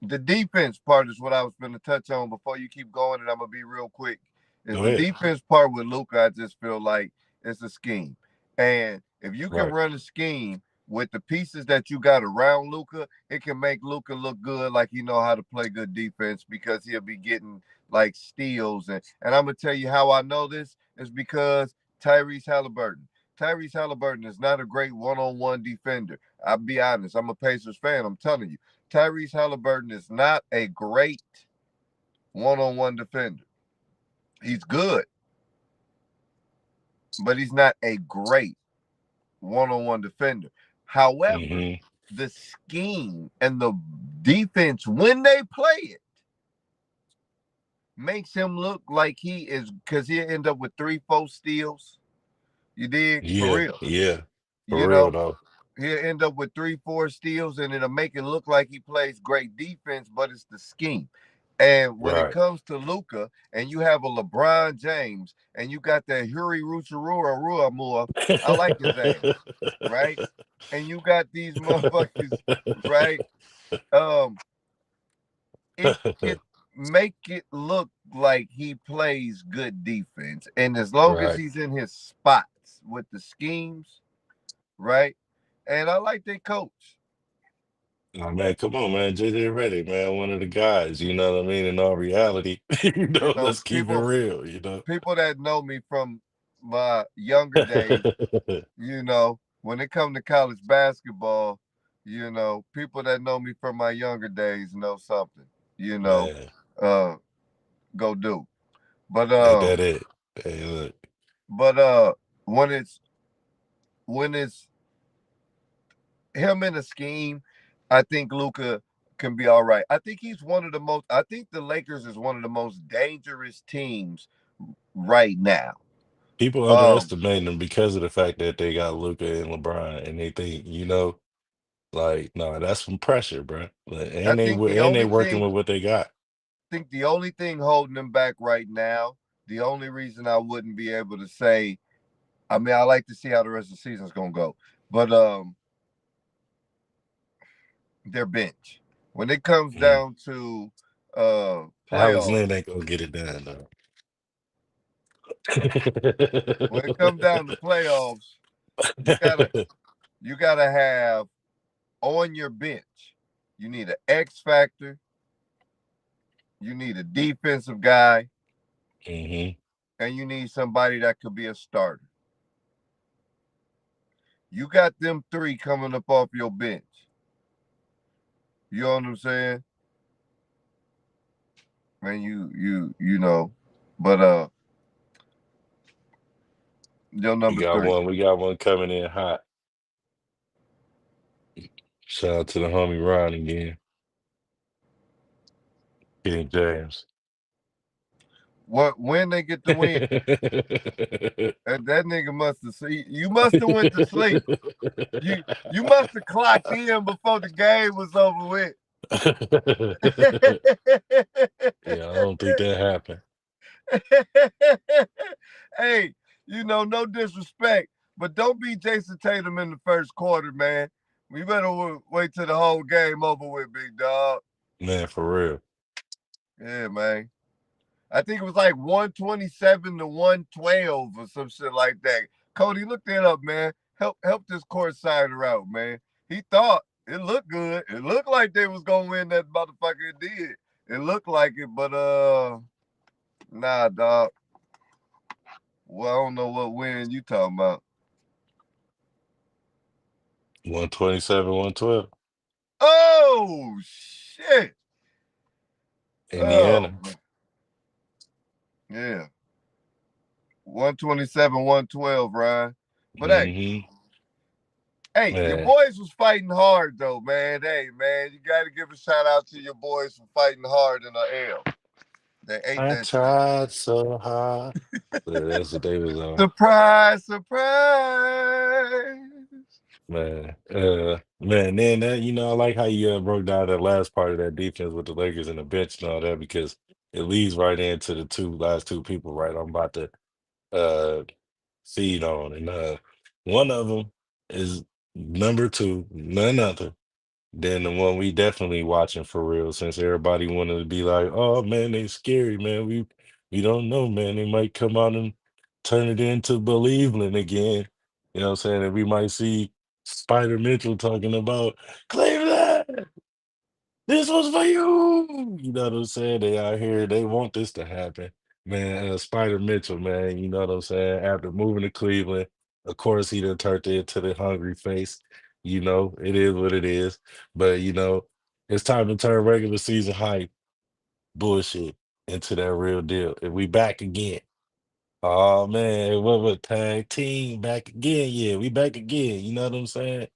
the defense part is what I was going to touch on before you keep going, and I'm gonna be real quick. Is Go the ahead. defense part with Luka? I just feel like it's a scheme, and if you can Right. run a scheme with the pieces that you got around Luka, it can make Luka look good, like he know how to play good defense because he'll be getting like steals, and I'm gonna tell you how I know this is because Tyrese Halliburton. Tyrese Halliburton is not a great one-on-one defender. I'll be honest. I'm a Pacers fan. I'm telling you. Tyrese Halliburton is not a great one-on-one defender. He's good, but he's not a great one-on-one defender. However, Hmm. the scheme and the defense when they play it makes him look like he is because he'll end up with 3, 4 steals. You dig? For Yeah. real. Yeah. You For real know, though. he'll end up with 3, 4 steals, and it'll make it look like he plays great defense, but it's the scheme. And when it Right. comes to Luca, and you have a LeBron James, and you got that Huri Rucharua Ruamua, I like his ass, right? And you got these motherfuckers, right? Um, it could make it look like he plays good defense, and as long as Right. he's in his spots with the schemes, right? And I like their coach. Oh man, come on, man. JJ Reddick, man, one of the guys, you know what I mean? In all reality, You know, let's keep it real, you know. people that know me from my younger days, when it comes to college basketball, people that know me from my younger days know something, you know, Man, uh, go do. But ain't that it? Hey, look, but when it's him in a scheme, I think Luca can be all right. I think he's one of the most. I think the Lakers is one of the most dangerous teams right now. people Um, underestimate them because of the fact that they got Luca and LeBron, and they think, like, no, that's some pressure, bro. Like, I and they working with what they got. think the only thing holding them back right now, the only reason I wouldn't be able to say, I mean, I like to see how the rest of the season's gonna go, but their bench. When it comes Mm. down to Alex playoffs, Lynn ain't gonna get it done though. when it comes down to playoffs, you gotta you gotta have on your bench. You need an X factor. You need a defensive guy, Hmm. and you need somebody that could be a starter. You got them three coming up off your bench. You know what I'm saying? Man, you know. But your number three. We got one coming in hot. Shout out to the homie Ron again. King James. When they get the win, that nigga must have seen you must have went to sleep. You must have clocked in before the game was over with. Yeah, I don't think that happened. Hey, no disrespect, but don't be Jason Tatum in the first quarter, man. We better wait till the whole game over with, big dog. Man, for real. Yeah, man. I think it was like 127 to 112 or some shit like that. Cody, look that up, man. Help this court sider out, man. He thought it looked good. It looked like they was gonna win that motherfucker. It did. It looked like it, but nah, dog. Well, I don't know what win you talking about. 127, 112. Oh shit. Oh Indiana. yeah. 127, 112, Ryan. But hey, Hmm. your Man, boys was fighting hard though, man. Hey, man, you gotta give a shout out to your boys for fighting hard in the L. They ate I that shit. tried so hard. But that's what they was on. Surprise, surprise. Man, then that I like how you broke down that last part of that defense with the Lakers and the bench and all that because it leads right into the last two people, right? I'm about to uh feed on, and one of them is number two, none other than the one we definitely watching for real. Since everybody wanted to be like, "Oh man, they scary, man. We don't know, man. They might come out and turn it into Believeland again." You know what I'm saying? And we might see Spider Mitchell talking about Cleveland. This was for you. You know what I'm saying? They out here, they want this to happen. Man, Spider Mitchell, man, you know what I'm saying? After moving to Cleveland, of course, he done turned it into the hungry face. It is what it is. But, it's time to turn regular season hype bullshit into that real deal. If we back again. Oh, man, what tag team back again? Yeah, we back again. You know what I'm saying?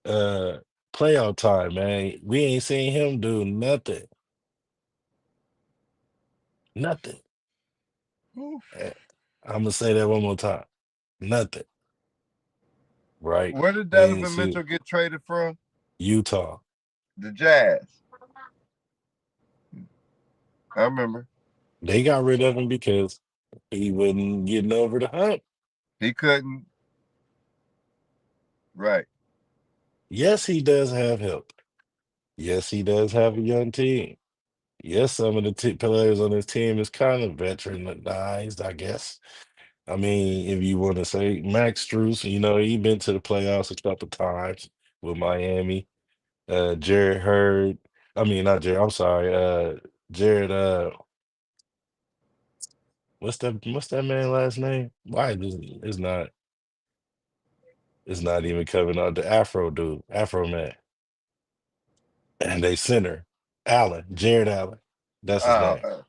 Uh, Playoff time, man. We ain't seen him do nothing. Nothing. Oof. Eh, I'm gonna say that one more time. Nothing. Right? Where did We ain't Donovan see Mitchell get traded from? Utah. The Jazz. I remember. They got rid of him because he wasn't getting over the hump. He couldn't. Right. Yes, he does have help. Yes, he does have a young team. Yes, some of the players on his team is kind of veteranized, I guess. I mean, if you want to say Max Strus, he been to the playoffs a couple times with Miami. Jared Hurd. I mean, not Jared. I'm sorry. Jared. What's that man last name? Why is it's not? It's not even coming out. The Afro dude, Afro man, and they center Allen, Jared Allen. That's his Uh, name. uh,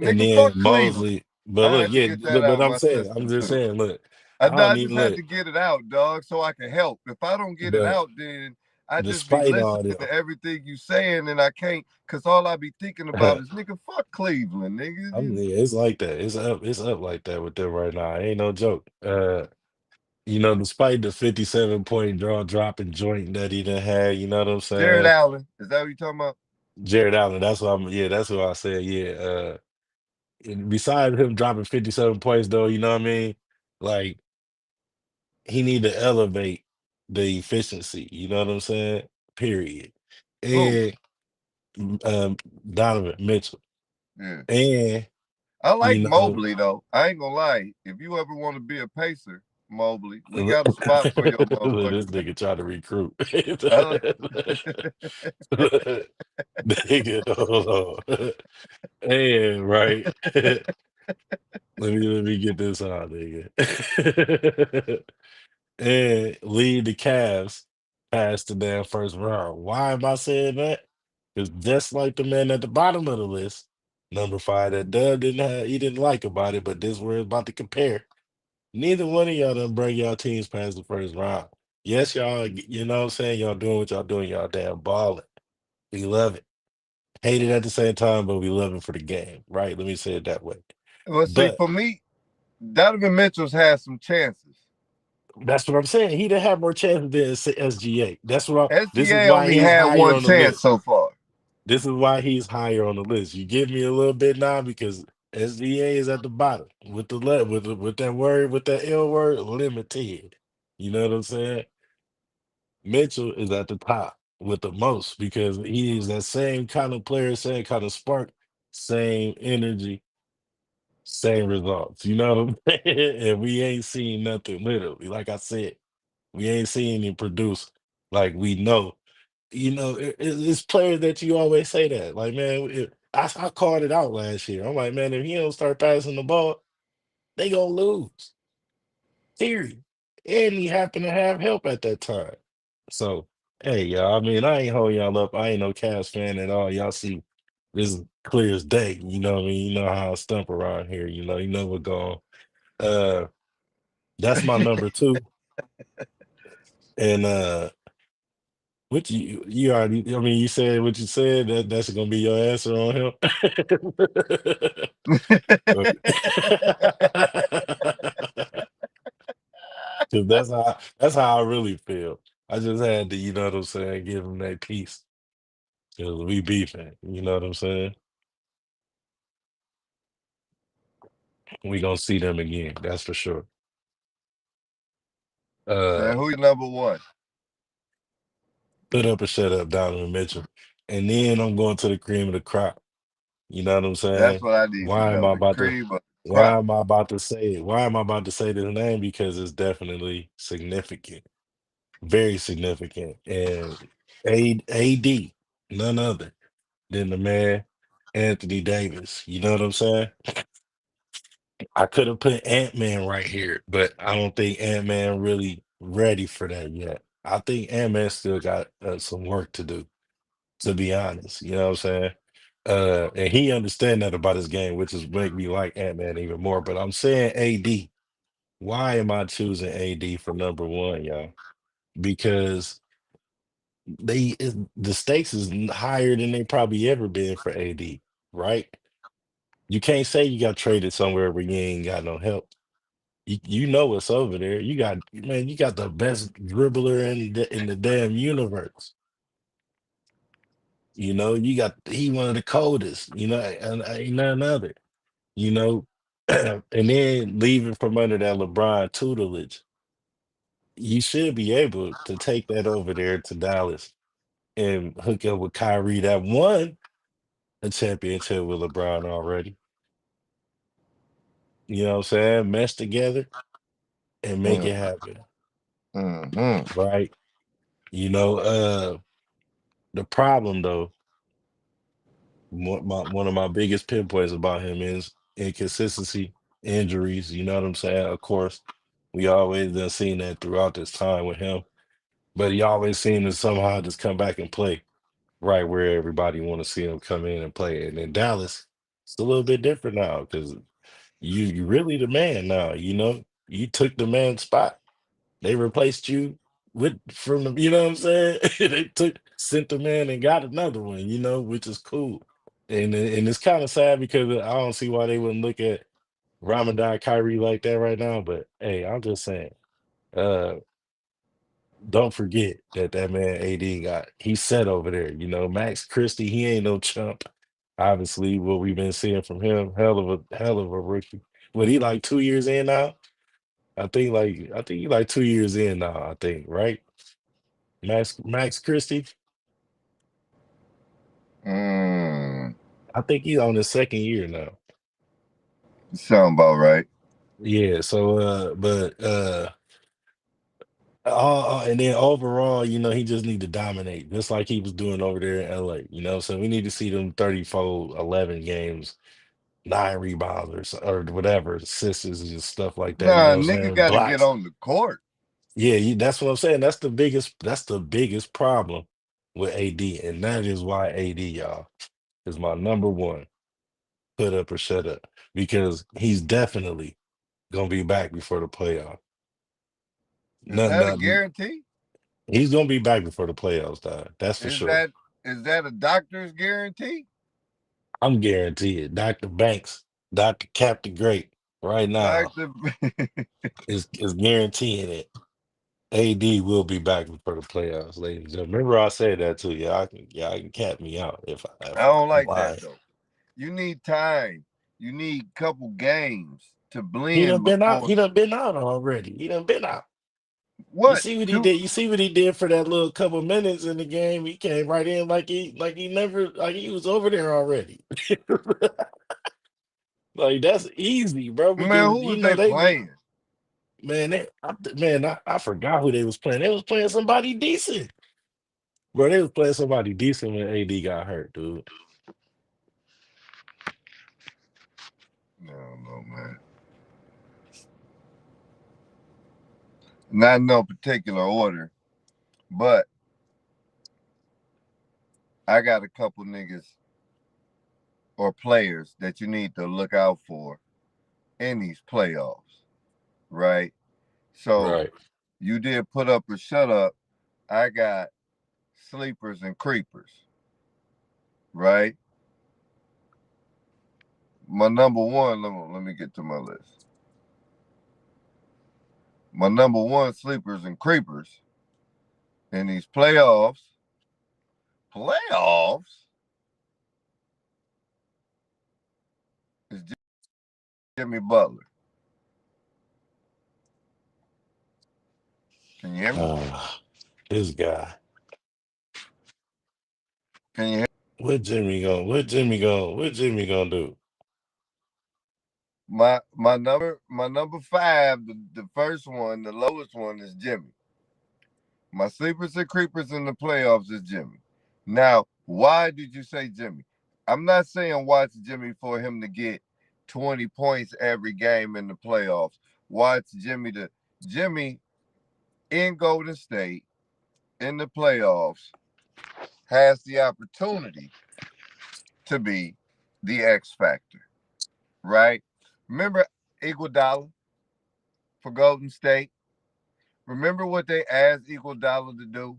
And nigga, then fuck Cleveland. Mosley. But I look, had to yeah, get that look, out but of I'm my saying, I'm system just too. saying, look, I I know. don't I just even had look, to get it out, dog, so I can help. If I don't get it but out, then I just be despite all listening this, to everything you saying, and I can't, cause all I be thinking about is nigga, fuck Cleveland, nigga. yeah, it's like that. It's up like that with them right now. Ain't no joke. Despite the 57-point draw dropping joint that he done had, you know what I'm Jared saying? Allen, is that what you talking about? Jared Allen, that's what I said. Yeah. And besides him dropping 57 points though, you know what I mean? Like he need to elevate the efficiency, you know what I'm saying? Period. Who? And um Donovan Mitchell. Yeah. And I like you know, Mobley though. I ain't gonna lie. If you ever want to be a pacer, Mobley, we look, got a spot for your this motherfucking. nigga try to recruit. I Nigga, hold on. And right. Let me get this out, nigga. And lead the Cavs past the damn first round. Why am I saying that? Because just like the man at the bottom of the list, number five, that Dub he didn't like about it, but this we're about to compare. Neither one of y'all done bring y'all teams past the first round. Yes, y'all, you know what I'm saying? Y'all doing what y'all doing, y'all damn balling. We love it. Hate it at the same time, but we love it for the game, right? Let me say it that way. well, see, But for me, Donovan Mitchell's had some chances. that's what I'm saying. He didn't have more chances than SGA. This is SGA why only he's had higher one on the chance list. so far. This is why he's higher on the list. You give me a little bit now because SGA is at the bottom with with that word, with that L word, limited. You know what I'm saying? Mitchell is at the top with the most because he is that same kind of player, same kind of spark, same energy, same results. You know what I'm saying? And we ain't seen nothing literally. Like I said, we ain't seen him produce like we know. It's players that you always say that. Like, man, I called it out last year. I'm like, man, if he don't start passing the ball, they gonna lose. Period. And he happened to have help at that time. So, hey, y'all. I mean, I ain't holding y'all up. I ain't no Cavs fan at all. Y'all see, this is clear as day. You know what I mean? You know how I stump around here. You know what going. Uh, that's my number two. And what you already? I mean, you said what you said. That's gonna be your answer on him. Cause that's how I really feel. I just had to, you know what I'm saying, give him that piece. Cause we beefing, you know what I'm saying? We gonna see them again, that's for sure. Uh And who your number one? Put up or shut up, Donovan Mitchell. And then I'm going to the cream of the crop. You know what I'm That's saying? what I need to Why am know. I The about to cream of the why crop. am I about to say it? Why am I about to say this name? Because it's definitely significant, very significant. And AD, none other than the man Anthony Davis. You know what I'm saying? I could have put Ant-Man right here, but I don't think Ant-Man really ready for that yet. I think Ant-Man still got some work to do, to be honest. You know what I'm saying? And he understand that about his game, which is make me like Ant-Man even more. But I'm saying AD. Why am I choosing AD for number one, y'all? Because the stakes is higher than they probably ever been for AD, right? You can't say you got traded somewhere where you ain't got no help. You know what's over there. You got the best dribbler in the damn universe. He one of the coldest, and ain't none other, you know. And then leaving from under that LeBron tutelage, you should be able to take that over there to Dallas and hook up with Kyrie that won a championship with LeBron already. You know what I'm saying? Mesh together and make Mm, it happen. hmm Right. You know, the problem though, one of my biggest pinpoints about him is inconsistency, injuries. You know what I'm saying? Of course, we always done seen that throughout this time with him, but he always seemed to somehow just come back and play right where everybody want to see him come in and play. And in Dallas, it's a little bit different now because you really the man now. You took the man's spot. They replaced you from the, you know what I'm saying? They sent the man and got another one, which is cool. And it's kind of sad because I don't see why they wouldn't look at Ramadan Kyrie like that right now. But hey, I'm just saying, uh, don't forget that man AD he's set over there. Max Christie, he ain't no chump. Obviously, what we've been seeing from him, hell of a rookie. What he like 2 years in now? I think he like 2 years in now, I think, right? Max Christie. mm. I think he's on his second year now. Sound about right. Yeah, so and then overall, he just need to dominate, just like he was doing over there in LA, so we need to see them 34, 11 games, 9 rebounds or whatever, assists and stuff like that, Nah, what I'm nigga saying? got to get Blocks. on the court. Yeah, that's what I'm saying. That's the biggest problem with AD, and that is why AD, y'all, is my number one. Put up or shut up, because he's definitely gonna be back before the playoff. Is Nothing, that a nothing. guarantee? He's gonna be back before the playoffs, dog. That's for Is sure. that is that a doctor's guarantee? I'm guaranteed. Dr. Banks, Dr. Captain Great, right now Doctor, is guaranteeing it. AD will be back before the playoffs, ladies and gentlemen. Remember, I said that too. Yeah, I can cap me out I if don't I'm like that lying. though. You need time. You need couple games to He blend done been out. before. He done been out already. He done been out. You What? see what he did? You see what he did for that little couple minutes in the game? He came right in like he never like he was over there already. Like that's easy, bro, Man, because who you was know they they be playing? man, I forgot who they was playing. They was playing somebody decent. Bro, they was playing somebody decent when AD got hurt, dude. I don't know, man. Not in no particular order, but I got a couple niggas or players that you need to look out for in these playoffs, right? So Right. you did put up or shut up. I got sleepers and creepers, right? My number one, let me get to my list. My number one sleepers and creepers in these playoffs is Jimmy Butler. Can you hear me? This guy. Can you hear What Jimmy gonna do? my number five, the first one, the lowest one is Jimmy. My sleepers and creepers in the playoffs is Jimmy. Now, why did you say Jimmy? I'm not saying watch Jimmy for him to get 20 points every game in the playoffs. Watch Jimmy in Golden State in the playoffs has the opportunity to be the X factor, right? Remember Iguodala for Golden State? Remember what they asked Iguodala to do?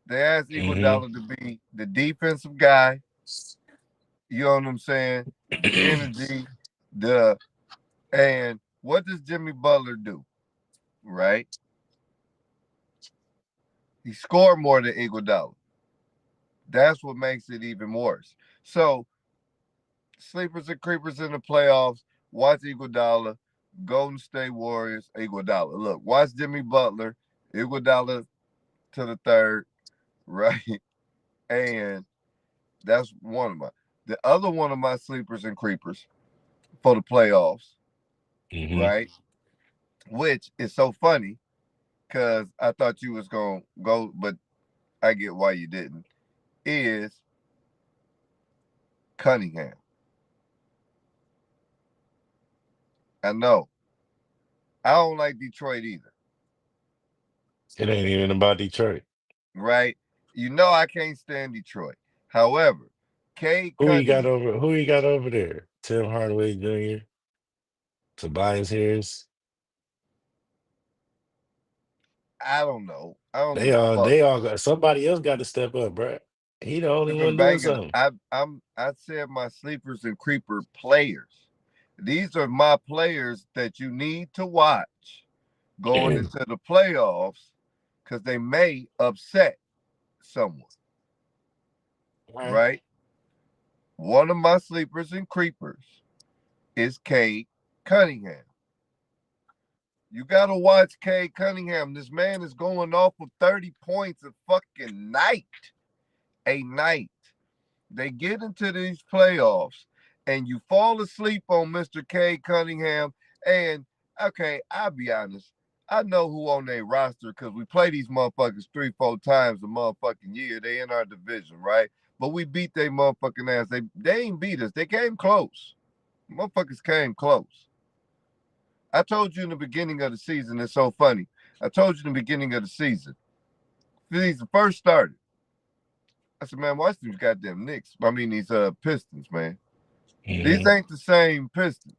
They asked Hmm. Iguodala to be the defensive guy. You know what I'm saying? The energy, the and what does Jimmy Butler do? Right? He scored more than Iguodala. That's what makes it even worse. So sleepers and creepers in the playoffs. Watch Iguodala, Golden State Warriors, Iguodala. Look, watch Jimmy Butler, Iguodala to the third, right? And that's one of my. The other one of my sleepers and creepers for the playoffs, Hmm. right? Which is so funny because I thought you was gonna go, but I get why you didn't. Is Cunningham? I know. I don't like Detroit either, It ain't even about Detroit. right? You know I can't stand Detroit. However, Cade Cunningham, Who he got over there? Tim Hardaway Jr., Tobias Harris. I don't know. I don't give a fuck. They all got somebody else got to step up, bro. He the only Different one doing banging. something. I said my sleepers and creeper players. These are my players that you need to watch going into the playoffs because they may upset someone, Right. right? One of my sleepers and creepers is Cade Cunningham. You gotta watch Cade Cunningham. This man is going off of 30 points a fucking night. A night. They get into these playoffs and you fall asleep on Mr. Cade Cunningham. And okay, I'll be honest. I know who on their roster because we play these motherfuckers 3, 4 times a motherfucking year. They in our division, right? But we beat their motherfucking ass. They ain't beat us. They came close. Motherfuckers came close. I told you in the beginning of the season, it's so funny. I told you in the beginning of the season, these first started. I said, man, watch these goddamn Knicks. I mean, these Pistons, man. These Hmm. ain't the same Pistons.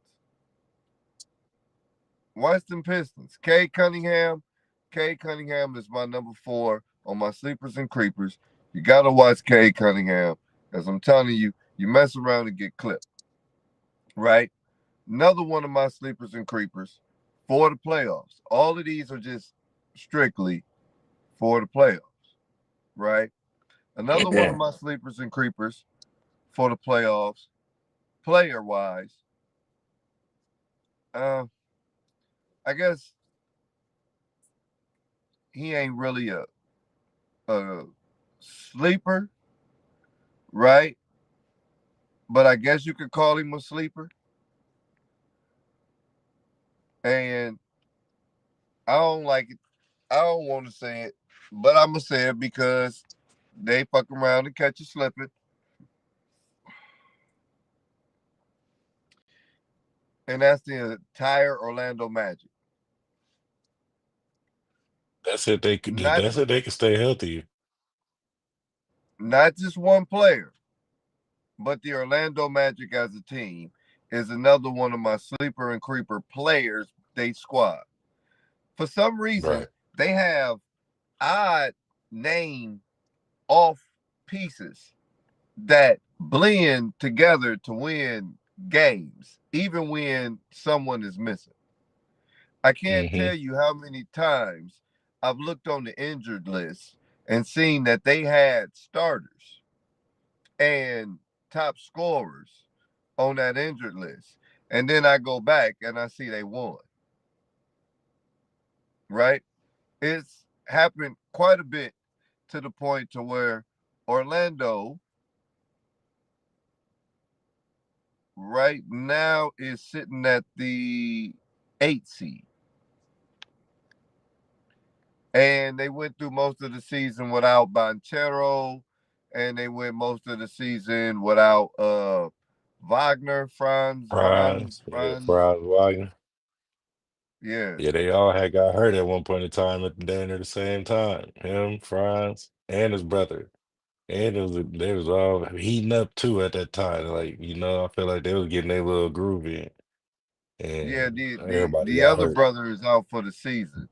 Watch them Pistons. Cade Cunningham is my number 4 on my sleepers and creepers. You gotta watch Cade Cunningham. As I'm telling you, you mess around and get clipped. Right? Another one of my sleepers and creepers for the playoffs. All of these are just strictly for the playoffs. Right? Another one of my sleepers and creepers for the playoffs, player wise, uh, I guess he ain't really a sleeper, right? But I guess you could call him a sleeper. And I don't like it. I don't want to say it, but I'm gonna say it because they fuck around and catch you slipping, and that's the entire Orlando Magic. That's it. They could. Not That's it. They can stay healthy. not just one player, but the Orlando Magic as a team is another one of my sleeper and creeper players. They squad. For some reason, Right. they have odd name off pieces that blend together to win games, even when someone is missing. I can't Mm-hmm. tell you how many times I've looked on the injured list and seen that they had starters and top scorers on that injured list. And then I go back and I see they won, right? It's happened quite a bit to the point to where Orlando right now is sitting at the 8th seed. And they went through most of the season without Banchero, and they went most of the season without Wagner, Yeah, Franz. Franz Wagner. Yeah, Yeah, they all had got hurt at one point in time at the damn near the same time. Him, Franz, and his brother. And they was all heating up too at that time. Like, I feel like they was getting their little groove in. yeah. And The everybody the got other hurt. brother is out for the season.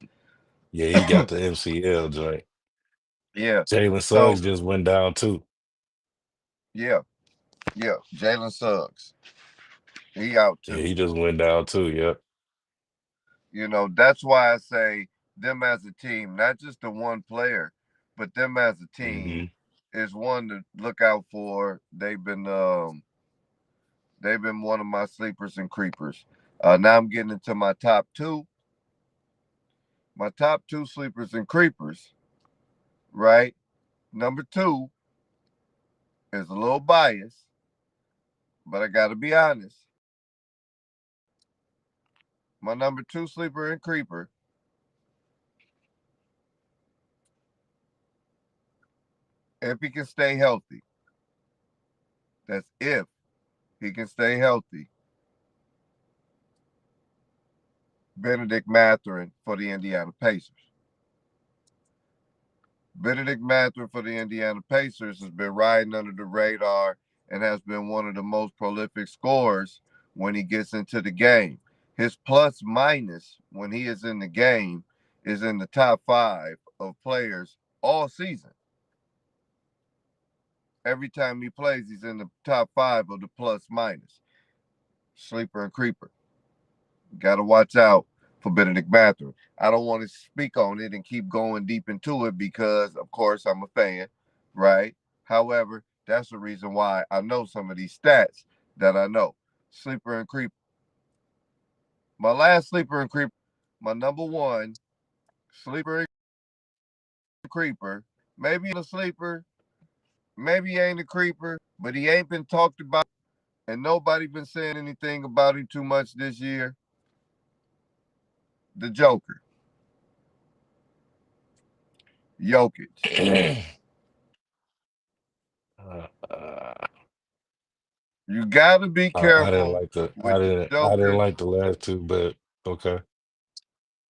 Yeah, he got the MCL joint. Yeah. Jalen So Suggs just went down too. yeah, yeah. Jalen Suggs, he out Yeah, too. he just went down too. Yep. That's why I say them as a team, not just the one player, but them as a Hmm. team is one to look out for. They've been one of my sleepers and creepers. Now I'm getting into my top two. My top two sleepers and creepers, right? Number two is a little biased, but I got to be honest. My number two sleeper and creeper, if he can stay healthy, that's if he can stay healthy, Benedict Mathurin for the Indiana Pacers. Benedict Mathurin for the Indiana Pacers has been riding under the radar and has been one of the most prolific scorers when he gets into the game. His plus minus when he is in the game is in the top five of players all season. Every time he plays, he's in the top five of the plus minus. Sleeper and creeper. Got to watch out for Benedict Mathurin. I don't want to speak on it and keep going deep into it because, of course, I'm a fan, right? However, that's the reason why I know some of these stats that I know. Sleeper and creeper. My last sleeper and creeper, my number one sleeper and creeper. Maybe a sleeper, maybe he ain't a creeper, but he ain't been talked about and nobody been saying anything about him too much this year. The Joker, Jokic. uh, You got to be I didn't careful like the with the I didn't Joker. like the last two, but okay.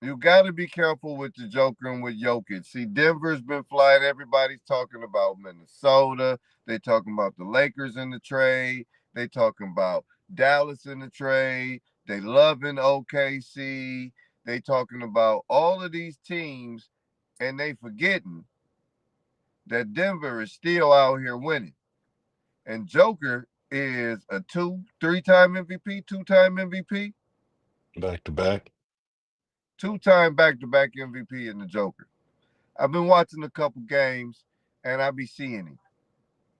You got to be careful with the Joker and with Jokic. See, Denver's been flying. Everybody's talking about Minnesota. They talking about the Lakers in the trade. They talking about Dallas in the trade. They loving OKC. They talking about all of these teams, and they forgetting that Denver is still out here winning. And Joker is a three-time MVP, two-time MVP, Back to back. two-time back-to-back MVP in the Joker. I've been watching a couple games and I be seeing him.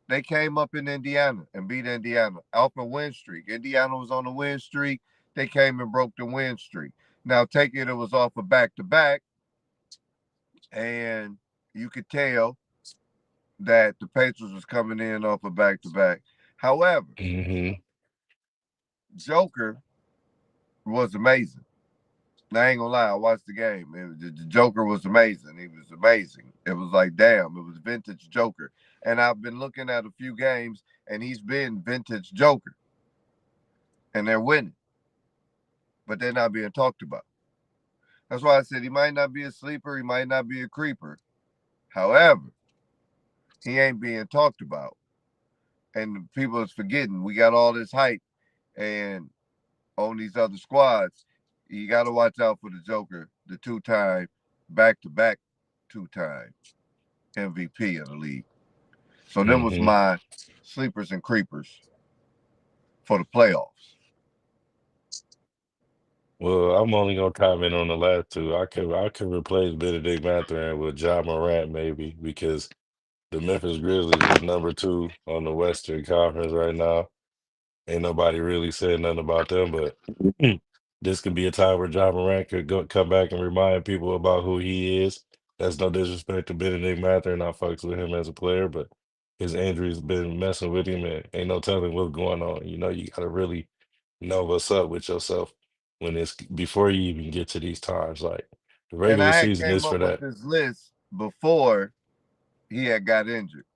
They came up in Indiana and beat Indiana off a win streak. Indiana was on a win streak. They came and broke the win streak. Now, take it was off a back to back. and you could tell that the Patriots was coming in off a back-to-back. However, Mm-hmm. Joker was amazing. I ain't gonna lie, I watched the game. The Joker was amazing. He was amazing. It was like, damn, it was vintage Joker. And I've been looking at a few games, and he's been vintage Joker, and they're winning, but they're not being talked about. That's why I said he might not be a sleeper, he might not be a creeper. However, he ain't being talked about, and people is forgetting we got all this hype and on these other squads. You got to watch out for the Joker, the two-time, back-to-back, two-time MVP of the league. So them was Mm-hmm. my sleepers and creepers for the playoffs. Well, I'm only gonna comment on the last two. I could replace Benedict Mathurin with Ja Morant maybe because the Memphis Grizzlies is number 2 on the Western Conference right now. Ain't nobody really said nothing about them, but this could be a time where John Morant could come back and remind people about who he is. That's no disrespect to Benedict Mathurin. I fucks with him as a player, but his injuries been messing with him, and ain't no telling what's going on. You gotta really know what's up with yourself when it's before you even get to these times. Like the And regular I had season came is up for with that, this list before he had got injured.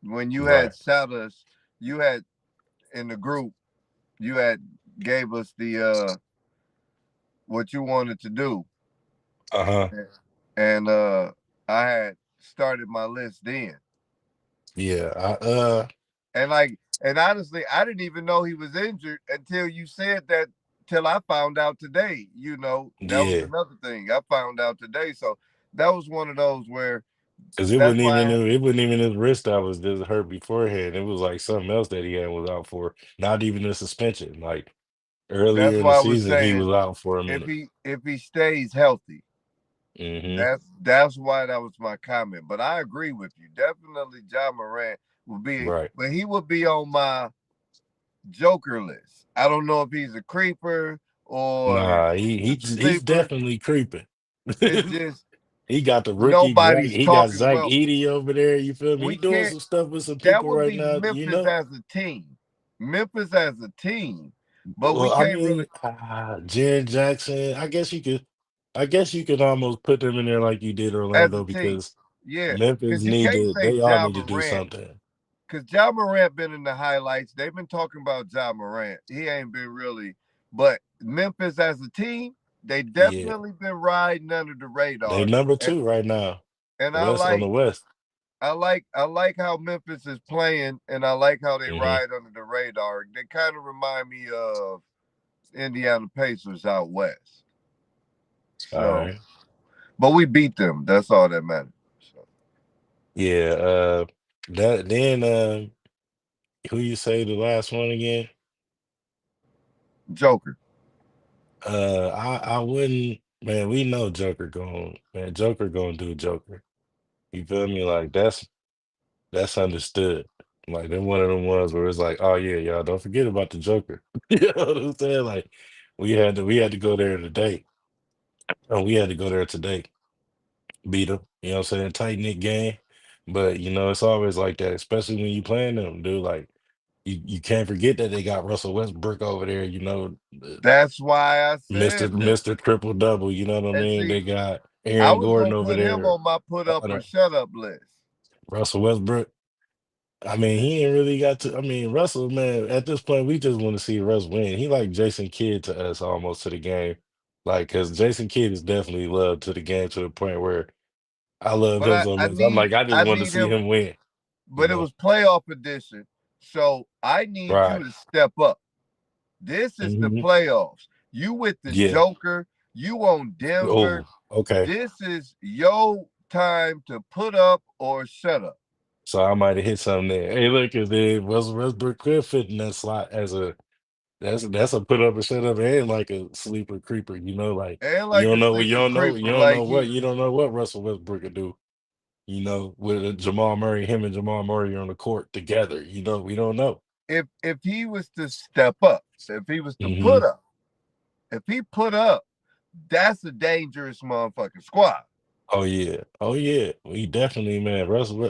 When you had right? shot us, you had in the group, you had gave us the what you wanted to do, Uh-huh. and I had started my list then. Yeah. And honestly, I didn't even know he was injured until you said that. Till I found out today. That was Yeah. another thing I found out today. So that was one of those where Cause that's why it wasn't even his wrist that was just hurt beforehand. It was like something else that he had was out for. Not even a suspension. Like earlier that's in the why I was season, he saying was out for a if minute. he stays healthy, Hmm. that's why that was my comment. But I agree with you. Definitely, John Morant would be, Right. but he would be on my Joker list. I don't know if he's a creeper or Nah, he's sleeper. definitely creeping. It's just He got the rookie Zach. nobody's He got talking. Zach Well, Edey over there. You feel me? we He doing can't. some stuff with some That people would right be now. Memphis as a team. Memphis as a team, but we Well, I can't really. mean, Jared Jackson. I guess you could almost put them in there like you did As a Orlando team. because Yeah, Memphis because you can't say they all Ja need to do Morant. something. Because Ja Morant been in the highlights. They've been talking about Ja Morant. He ain't been really. But Memphis as a team, they Yeah, definitely been riding under the they radar. number And 2 right now. and West on the West. I like how Memphis is playing, and I like how they Hmm. ride under the radar. They kind of remind me of Indiana Pacers out west. All So, right. but we beat them. That's all that matters. So, Yeah. That then who you say the last one again? Joker. I wouldn't. Man, we know Joker gonna do Joker. You feel me? Like that's understood. Like they're one of them ones where it's like, oh yeah, y'all don't forget about the Joker. You know what I'm saying? Like we had to go there today. And we had to go there today, beat them. You know what I'm saying? Tight knit game. But it's always like that, especially when you playing them, dude. Like you can't forget that they got Russell Westbrook over there, That's why I Mr. said that. Mr. Triple Double, you know what I And mean? see, They got I Aaron was Gordon gonna over put him there. on my put All up or that. shut up list. Russell Westbrook. I mean, he ain't really got to. I mean, Russell, man, at this point, we just want to see Russ win. He like Jason Kidd to us almost to the game. Like, because Jason Kidd is definitely loved to the game to the point where I love But him so much. I'm like, I just I want to need see him. him win, you But it know? was playoff edition, so I need you Right. to step up. This is the Hmm. playoffs. You with the Yeah. Joker. You on Denver. Oh, okay. This is your time to put up or shut up. So I might have hit something there. Hey, look, because then Russell Westbrook could fit in that slot as a that's a put up and shut up and like a sleeper creeper, like And you like don't a know what sleeper creeper, like he you don't know what Russell Westbrook could do, with Jamal Murray, him and Jamal Murray on the court together, we don't know. if he was to step up, if he was to Hmm. put up, if he put up, that's a dangerous motherfucking squad. Oh yeah, oh yeah. We definitely, man.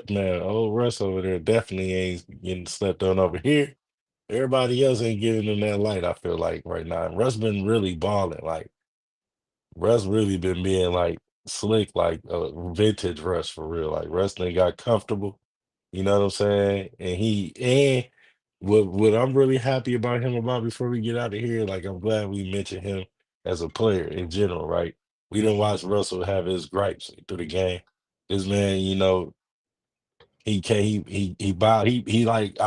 Man, old Russ over there definitely ain't getting slept on over here. Everybody else ain't giving him that light. I feel like right now, and Russ been really balling. Like Russ really been being like slick, like a vintage Russ for real. Like Russ done got comfortable. You know what I'm saying? And what I'm really happy about him about before we get out of here, like I'm glad we mentioned him as a player in general, right? We didn't watch Russell have his gripes through the game. This man, he can he bowed he like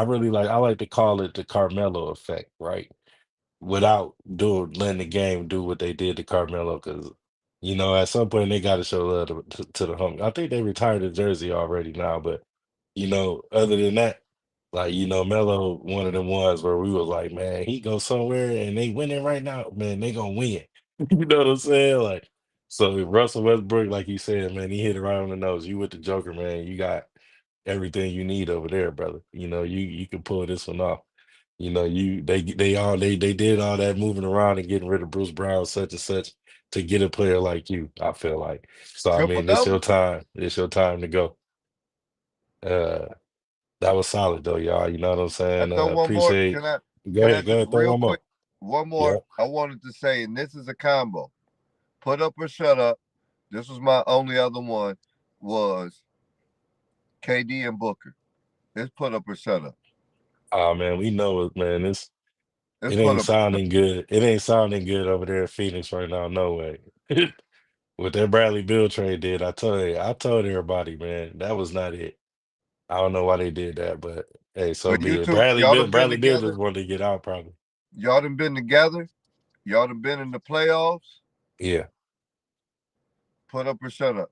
I like to call it the Carmelo effect, right? Without doing letting the game do what they did to Carmelo, because at some point they got to show love to the home. I think they retired the jersey already now, but other than that, like Melo, one of them ones where we was like, man, he goes somewhere and they winning right now, man, they gonna win. You know what I'm saying? Like, so if Russell Westbrook, like you said, man, he hit it right on the nose. You with the Joker, man. You got everything you need over there, brother. You can pull this one off. They did all that moving around and getting rid of Bruce Brown, such and such, to get a player like you, I feel like. So I Triple mean, it's your double. time. It's your time to go. Uh that was solid though, y'all. You know what I'm I saying? throw one more. Appreciate. Can I? Go Can I ahead, just throw real one more. quick? One Yeah. more. I wanted to say, and this is a combo. Put up or shut up. This was my only other one. Was KD and Booker. It's put up or shut up. Oh man, we know it, man. It's It put ain't up. sounding good. It ain't sounding good over there in Phoenix right now, no way. What that Bradley Bill trade did, I told everybody, man, that was not it. I don't know why they did that, but hey, so But be you it. two, y'all done been Bradley Bill together. just wanted to get out, probably. Y'all done been together. Y'all done been in the playoffs. Yeah, Put up or shut up.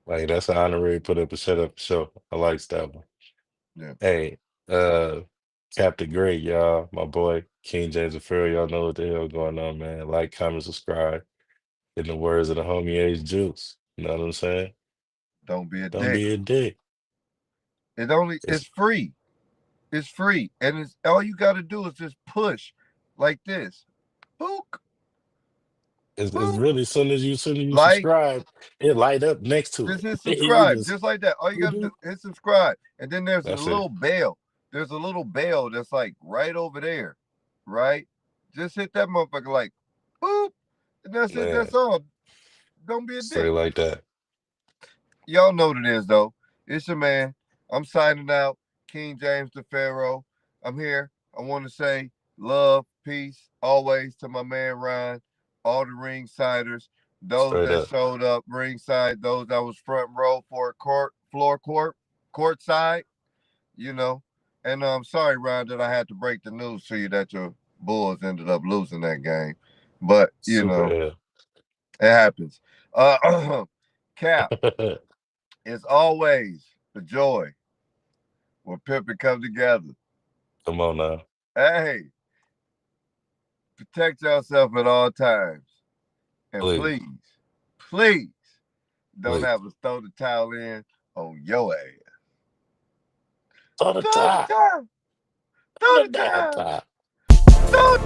like that's an honorary put up a shut up show. I like that one. Yeah. Hey, uh, Captain Great, y'all, my boy King James Affair, y'all know what the hell going on, man. Like, comment, subscribe. In the words of the homie Ace Juice, you know what I'm saying? Don't be a Don't dick. be a dick. It's It's free. It's free. And it's all you gotta do is just push like this. Book. it's Book. really soon as you Like, subscribe, it light up next to just hit it. You subscribe. just Just like that. All you gotta do doo-doo. is subscribe. And then there's a That's it. little bell. There's a little bell that's like right over there. Right? Just hit that motherfucker like boop. And that's it. Man, That's all. Don't be a straight dick. like that. Y'all know what it is though. It's your man. I'm signing out. King James the Pharaoh. I'm here. I want to say love, peace, always to my man Ryan, all the ringsiders, those Straight that up. showed up ringside, those that was front row for court side, you know. And I'm sorry, Ryan, that I had to break the news to you that your Bulls ended up losing that game. But, Super L. it happens. Cap, it's always a joy when Pippen come together. Come on now. Hey, protect yourself at all times. And Please. please, please don't Please. have to throw the towel in on your ass. On the Throw the top. towel. On Throw the the damn towel. top. Throw